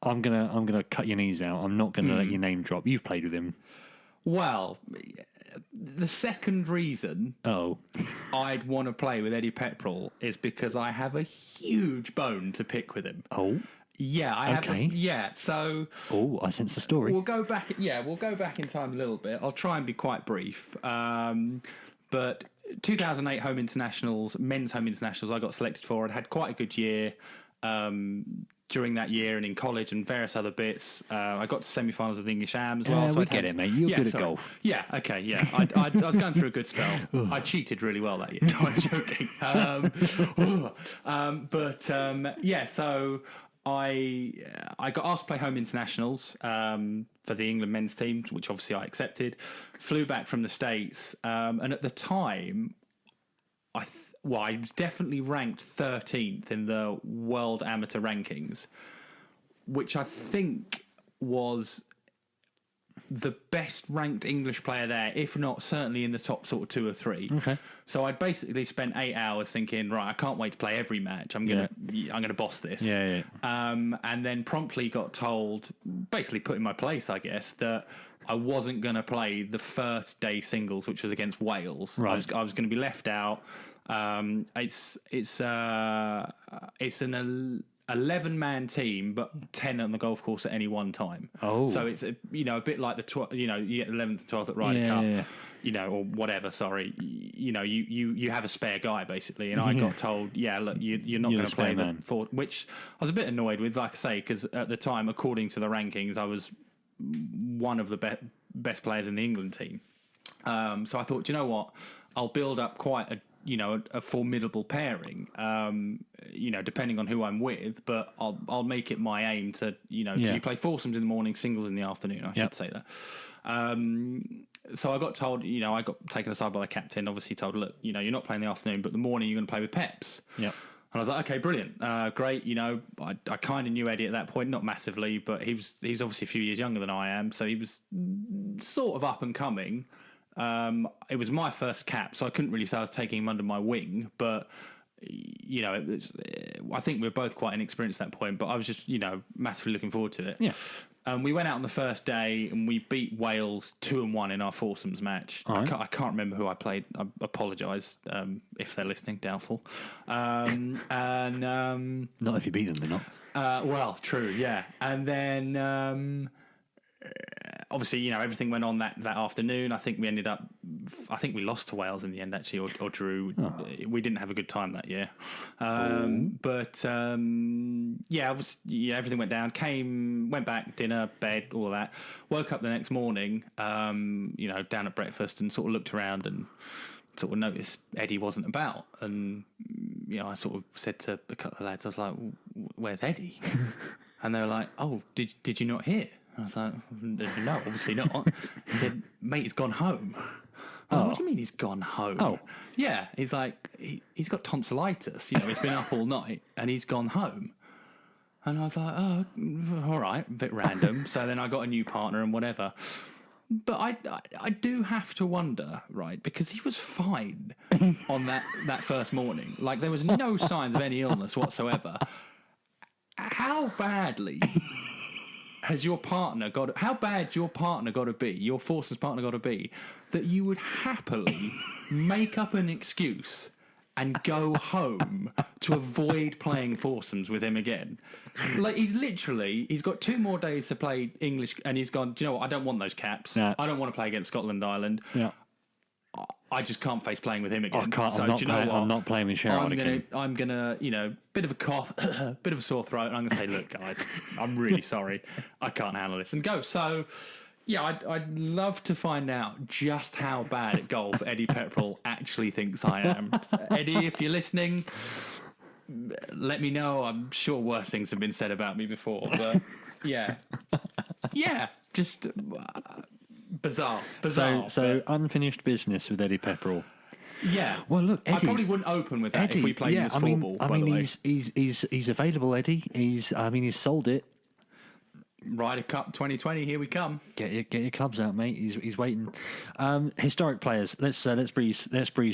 I'm gonna cut your knees out. I'm not gonna let your name drop. You've played with him. Well, the second reason I'd want to play with Eddie Pepperell is because I have a huge bone to pick with him. Oh, yeah, I have. So. Oh, I sense the story. We'll go back in time a little bit. I'll try and be quite brief. But 2008 home internationals, men's home internationals, I got selected for. I'd had quite a good year. During that year and in college and various other bits. I got to semi-finals of the English Am as well. So we get it, mate. You're good at golf. Yeah, okay, yeah. I was going through a good spell. I cheated really well that year. No, I'm joking. So I got asked to play home internationals for the England men's team, which obviously I accepted. Flew back from the States. And at the time, I was definitely ranked 13th in the world amateur rankings, which I think was the best ranked English player there, if not certainly in the top sort of 2 or 3. Okay. So I'd basically spent 8 hours thinking, right, I can't wait to play every match. I'm gonna boss this. Yeah. And then promptly got told, basically put in my place, I guess, that I wasn't going to play the first day singles, which was against Wales. Right. I was going to be left out. It's an 11-man team, but 10 on the golf course at any one time. Oh, so it's a bit like the you get 11th and 12th at Ryder Cup, or whatever. Sorry, you have a spare guy basically, and I got told, look, you're not going to play them for, which I was a bit annoyed with, like I say, because at the time, according to the rankings, I was one of the best players in the England team. So I thought, you know what, I'll build up quite a formidable pairing, depending on who I'm with, but I'll make it my aim to, you play foursomes in the morning, singles in the afternoon, I should say that. So I got told, I got taken aside by the captain, obviously told, look, you're not playing the afternoon, but the morning you're going to play with Peps. Yeah. And I was like, okay, brilliant, great. I kind of knew Eddie at that point, not massively, but he's obviously a few years younger than I am, so he was sort of up and coming. It was my first cap, so I couldn't really say I was taking him under my wing, but I think we were both quite inexperienced at that point, but I was just, massively looking forward to it. Yeah. We went out on the first day and we beat Wales 2-1 in our foursomes match. Right. I can't remember who I played. I apologise if they're listening, doubtful. Not if you beat them, they're not. Well, true, yeah. And then obviously, everything went on that afternoon. I think we lost to Wales in the end, actually, or drew. Oh. We didn't have a good time that year. But everything went down. Went back, dinner, bed, all of that. Woke up the next morning, down at breakfast, and sort of looked around and sort of noticed Eddie wasn't about. And I sort of said to a couple of lads, I was like, "Where's Eddie?" And they were like, "Oh, did you not hear?" I was like, no, obviously not. He said, mate, he's gone home. I was like, what do you mean he's gone home? Oh. Yeah, he's like, he's got tonsillitis. He's been up all night and he's gone home. And I was like, oh, all right, a bit random. So then I got a new partner and whatever. But I do have to wonder, right, because he was fine on that first morning. Like, there was no signs of any illness whatsoever. How badly... how bad's your partner got to be, your foursomes partner got to be, that you would happily make up an excuse and go home to avoid playing foursomes with him again? Like, he's got 2 more days to play English, and he's gone, do you know what, I don't want those caps. Yeah. I don't want to play against Scotland, Ireland. Yeah. I just can't face playing with him again. I can't. So I'm not, do you know what? I'm not playing with Sherrod again. I'm gonna, bit of a cough, bit of a sore throat, and I'm gonna say, look, guys, I'm really sorry, I can't handle this, and go. So, yeah, I'd love to find out just how bad at golf Eddie Pepperell actually thinks I am. Eddie, if you're listening, let me know. I'm sure worse things have been said about me before, but yeah, just bizarre. So unfinished business with Eddie Pepperell. Yeah. Well, look, Eddie, I probably wouldn't open with that if we played this four ball. I mean, he's available, Eddie. He's sold it. Ryder Cup 2020, here we come. Get your clubs out, mate. He's waiting. Historic players. Let's breeze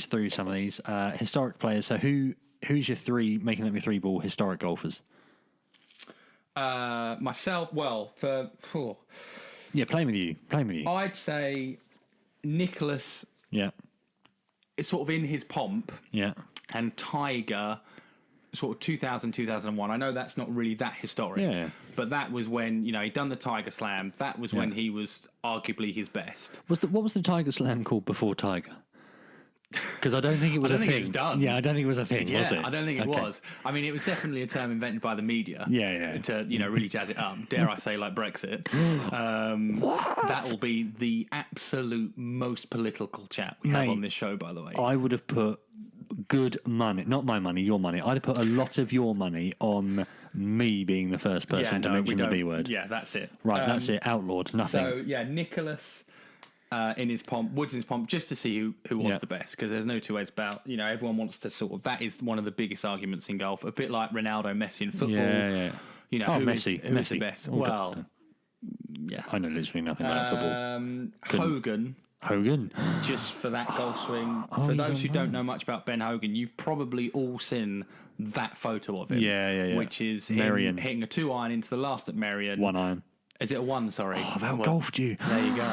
through some of these historic players. So who's your three making up your three ball historic golfers? Myself. Well, playing with you. I'd say Nicholas. Yeah. It's sort of in his pomp. Yeah. And Tiger, sort of 2000, 2001. I know that's not really that historic. Yeah. But that was when, he'd done the Tiger Slam. That was when he was arguably his best. What was the Tiger Slam called before Tiger? Because I don't think it was a thing. It was done. Yeah, I don't think it was a thing, was it? I don't think it was. I mean, it was definitely a term invented by the media. Yeah. To, really jazz it up. Dare I say, like Brexit. That will be the absolute most political chat we have on this show, by the way. I would have put good money, not my money, your money. I'd have put a lot of your money on me being the first person to mention the B word. Yeah, that's it. Right, that's it. Outlawed, nothing. So, Nicholas... in his pomp, Woods in his pomp, just to see who was the best, because there's no two ways about. Everyone wants to sort of. That is one of the biggest arguments in golf. A bit like Ronaldo, Messi in football. Yeah. Messi. Who is the best? Well, yeah, I know literally nothing about football. Hogan, just for that golf swing. For those who don't know much about Ben Hogan, you've probably all seen that photo of him. Yeah. Which is Merion him hitting a 2-iron into the last at Merion. 1 iron. Is it a 1? Sorry. Oh, I've out-golfed you. There you go.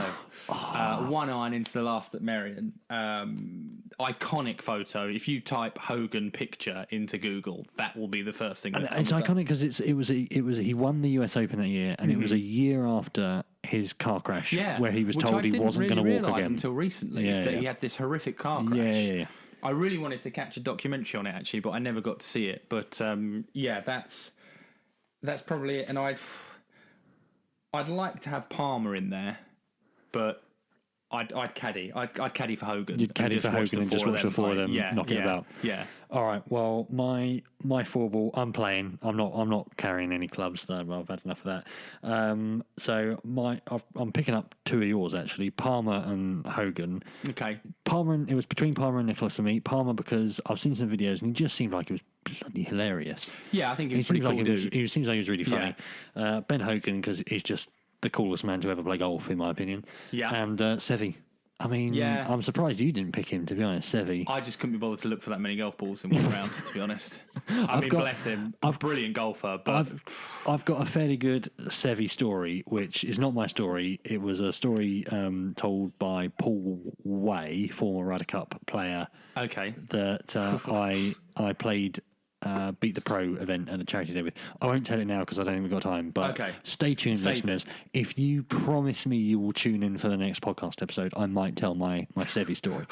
1 iron into the last at Merion. Iconic photo. If you type Hogan picture into Google, that will be the first thing. It's iconic because he won the US Open that year, and it was a year after his car crash, where he was told he wasn't going to walk again until recently. He had this horrific car crash. Yeah. I really wanted to catch a documentary on it actually, but I never got to see it. But that's probably it. And I'd like to have Palmer in there, but I'd caddy. I'd caddy for Hogan. You'd caddy for Hogan and just watch the four of them knocking about. Yeah. All right. Well, my four ball. I'm playing. I'm not carrying any clubs. Though. I've had enough of that. So I'm picking up two of yours actually. Palmer and Hogan. Okay. It was between Palmer and Nicholas for me. Palmer because I've seen some videos and he just seemed like he was bloody hilarious. Yeah, I think he was pretty cool dude. He seems like he was really funny. Yeah. Ben Hogan because he's just the coolest man to ever play golf, in my opinion. Yeah. And Seve. I mean, I'm surprised you didn't pick him, to be honest, Seve. I just couldn't be bothered to look for that many golf balls in one round, to be honest. Bless him. A brilliant golfer, but... I've got a fairly good Seve story, which is not my story. It was a story told by Paul Way, former Ryder Cup player. Okay. That I played... Beat the Pro event at a charity day with. I won't tell it now because I don't think we've got time. But stay tuned, listeners. If you promise me you will tune in for the next podcast episode, I might tell my Seve story.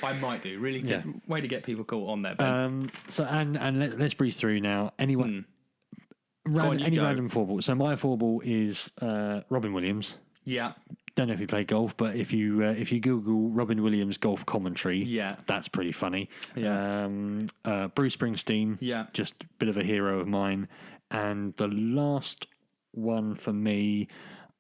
I might do. Really, way to get people caught on there, Ben. So let's breeze through now. Anyone, any random four ball. So my four ball is Robin Williams. Yeah. Don't know if you play golf, but if you Google Robin Williams golf commentary, that's pretty funny. Yeah. Bruce Springsteen, just a bit of a hero of mine. And the last one for me,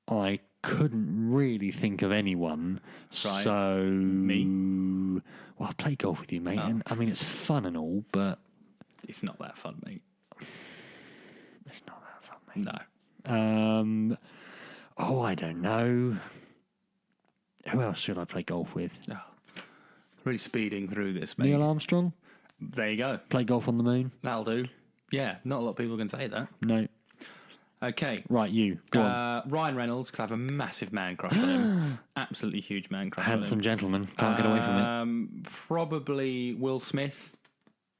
I couldn't really think of anyone. Right. So me? Well, I play golf with you, mate, and I mean it's fun and all, but it's not that fun, mate. It's not that fun, mate. No. I don't know. Who else should I play golf with? Really speeding through this, mate. Neil Armstrong? There you go. Play golf on the moon? That'll do. Yeah, not a lot of people can say that. No. Okay. Right, you. Go on. Ryan Reynolds, because I have a massive man crush on him. Absolutely huge man crush on him. Handsome gentleman. Can't get away from it. Probably Will Smith.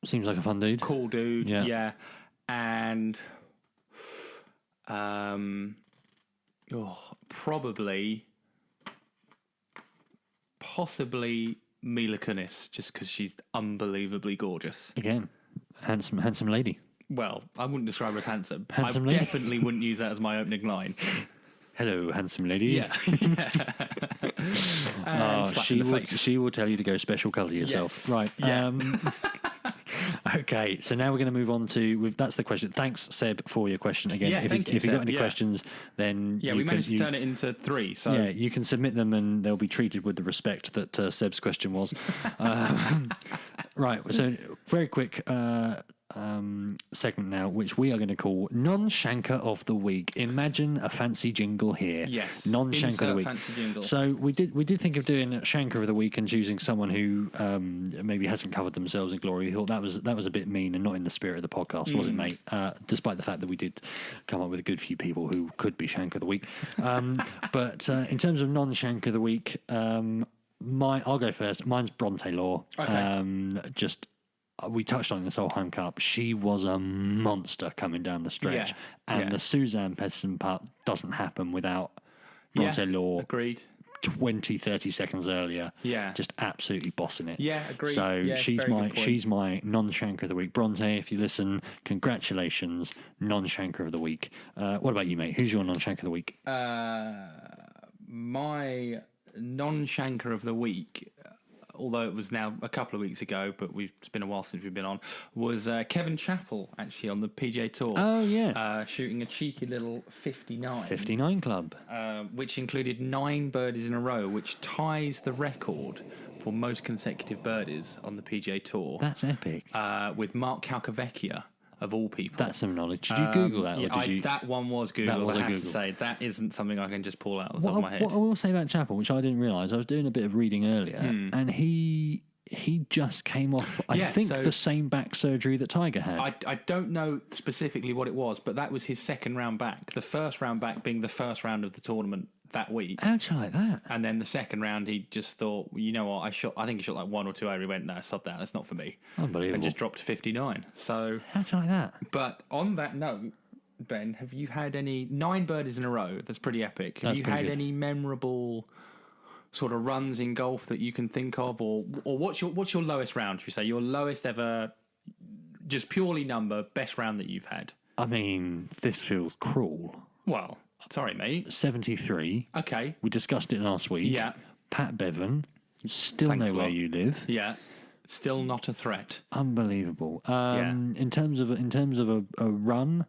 Seems like a fun dude. Cool dude. Yeah. And probably... possibly Mila Kunis, just because she's unbelievably gorgeous. Again, handsome lady. Well, I wouldn't describe her as handsome. Handsome I lady? definitely wouldn't use that as my opening line. Hello, handsome lady. Yeah. She will tell you to go special colour yourself. Yes. Right. Yeah. Okay, so now we're going to move on to that's the question. Thanks, Seb, for your question again. Yeah, if thank you, you've got Seb, any questions, then we managed to turn it into 3. So yeah, you can submit them, and they'll be treated with the respect that Seb's question was. Right. So very quick. Segment now, which we are going to call non-shanker of the week. Imagine a fancy jingle here. Yes, non-shanker of the week. Fancy jingle. So we did think of doing a shanker of the week and choosing someone who maybe hasn't covered themselves in glory. We thought that was a bit mean and not in the spirit of the podcast, was it, mate? Despite the fact that we did come up with a good few people who could be shanker of the week. But in terms of non-shanker of the week, I'll go first. Mine's Bronte Law. Okay. We touched on the Solheim Cup. She was a monster coming down the stretch. And the Suzanne Pedersen putt doesn't happen without Bronte Law. Agreed. 20, 30 seconds earlier. Yeah. Just absolutely bossing it. Yeah, agreed. So Yeah, she's my non-shanker of the week. Bronte, if you listen, congratulations, non-shanker of the week. What about you, mate? Who's your non-shanker of the week? My non-shanker of the week, although it was now a couple of weeks ago, but it's been a while since we've been on, was Kevin Chappell, actually, on the PGA Tour. Oh, yeah. Shooting a cheeky little 59. 59 club. Which included 9 birdies in a row, which ties the record for most consecutive birdies on the PGA Tour. That's epic. With Mark Calcavecchia, of all people. That's some knowledge. Did you Google that? Or did you... That one was Googled. That was I have Google. to say, that isn't something I can just pull out of the top of my head. What I will say about Chappell, which I didn't realise, I was doing a bit of reading earlier, and he just came off, I think, the same back surgery that Tiger had. I don't know specifically what it was, but that was his second round back. The first round back being the first round of the tournament that week. How'd you like that? And then the second round, he just thought, well, you know what, I think he shot like 1 or 2 over. He went, no, sod that, that's not for me. Unbelievable. And just dropped to 59. So, how'd you like that? But on that note, Ben, have you had any 9 birdies in a row? That's pretty epic. Have you had any memorable sort of runs in golf that you can think of, or what's your lowest round? Should we say your lowest ever, just purely number, best round that you've had? I mean, this feels cruel. Well, sorry, mate. 73. Okay. We discussed it last week. Yeah. Pat Bevan. Still Thanks know a where lot. you live. Yeah. Still not a threat. Unbelievable. In terms of a run,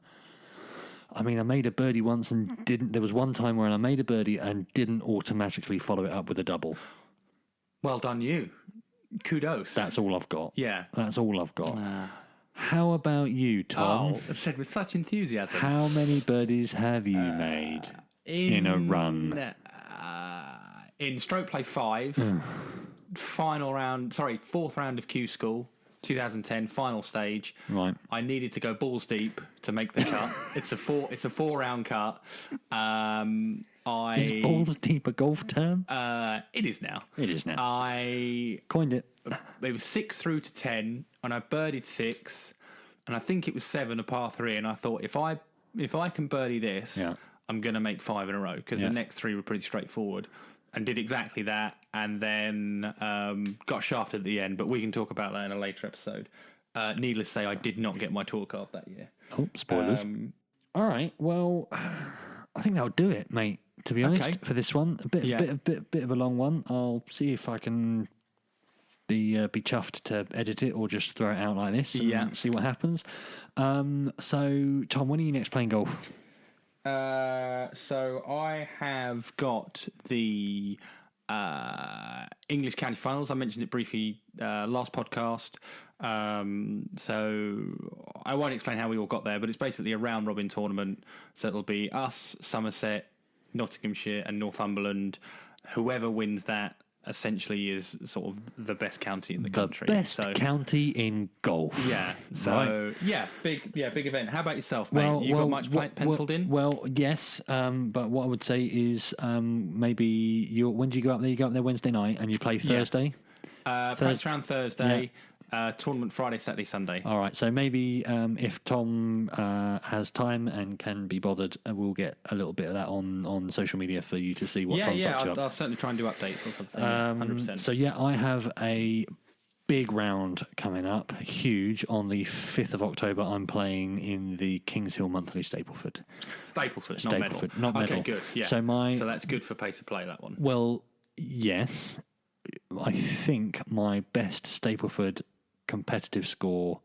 I mean, I made a birdie once and didn't. There was one time where I made a birdie and didn't automatically follow it up with a double. Well done, you. Kudos. That's all I've got. Yeah. That's all I've got. How about you, Tom? Oh, said with such enthusiasm. How many birdies have you made in a run? In stroke play 5, fourth round of Q School, 2010, final stage. Right. I needed to go balls deep to make the cut. It's a 4-round cut. Is balls deep a golf term? It is now. It is now. I Coined it. It was 6 through to 10, and I birdied 6, and I think it was 7, a par 3, and I thought if I can birdie this, I'm going to make 5 in a row, because the next 3 were pretty straightforward, and did exactly that, and then got shafted at the end, but we can talk about that in a later episode. Needless to say, I did not get my tour card that year. Oh, spoilers. All right, well, I think that'll do it, mate, to be honest, for this one. A bit of a long one. I'll see if I can be chuffed to edit it or just throw it out like this and see what happens. So, Tom, when are you next playing golf? So I have got the English County Finals. I mentioned it briefly last podcast. So I won't explain how we all got there, but it's basically a round robin tournament. So it'll be us, Somerset, Nottinghamshire, and Northumberland. Whoever wins that essentially is sort of the best county in the country. The best county in golf. Yeah. So big event. How about yourself, mate? You got much penciled in? Well, yes. But what I would say is maybe when do you go up there? You go up there Wednesday night and you play Thursday. Practice round Thursday. Tournament Friday, Saturday, Sunday. All right, so maybe if Tom has time and can be bothered, we'll get a little bit of that on social media for you to see what Tom's up to. I'll certainly try and do updates or something. 100%. So yeah, I have a big round coming up, huge, on the 5th of October. I'm playing in the Kings Hill Monthly Stapleford. Stapleford, not medal. Not medal. Okay, good. Yeah. So that's good for pace of play, that one. Well, yes. I think my best Stapleford competitive score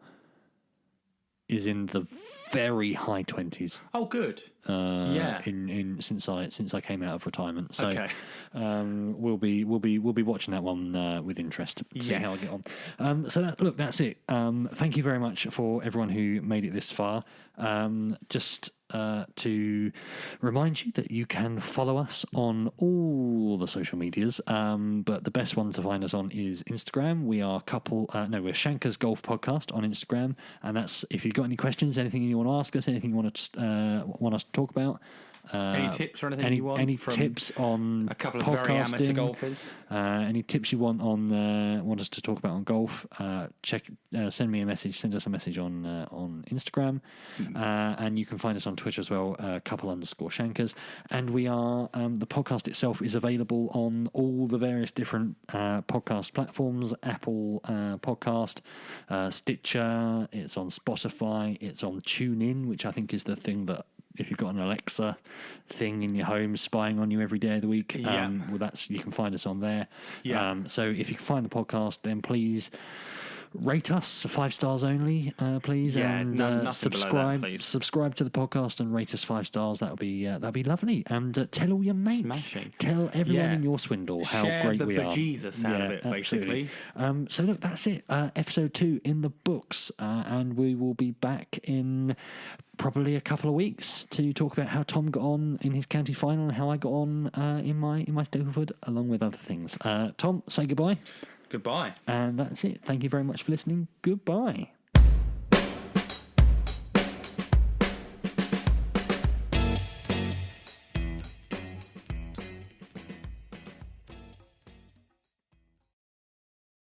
is in the very high 20s. Oh, good. In since I came out of retirement, so okay. We'll be watching that one with interest. See how I get on. So that's it. Thank you very much for everyone who made it this far. Just to remind you that you can follow us on all the social medias, but the best one to find us on is Instagram. We are we're Shankers Golf Podcast on Instagram, and that's if you've got any questions, anything you want to ask us, anything you want us to talk about. Any tips or anything you want? Any tips on a couple of podcasting, very amateur golfers? Any tips you want want us to talk about on golf? Send me a message. Send us a message on Instagram, and you can find us on Twitter as well. _Shankers, and we are the podcast itself is available on all the various different podcast platforms. Apple Podcast, Stitcher. It's on Spotify. It's on TuneIn, which I think is the thing that, if you've got an Alexa thing in your home spying on you every day of the week, you can find us on there. So if you can find the podcast, then please rate us 5 stars only, please, and subscribe. That, please. Subscribe to the podcast and rate us 5 stars. That'll be lovely. And tell all your mates. Smashing. Tell everyone in your swindle how great we are. Jesus out of it, basically. So look, that's it. Episode 2 in the books, and we will be back in probably a couple of weeks to talk about how Tom got on in his county final and how I got on in my Stapleford, along with other things. Tom, say goodbye. Goodbye. And that's it. Thank you very much for listening. Goodbye.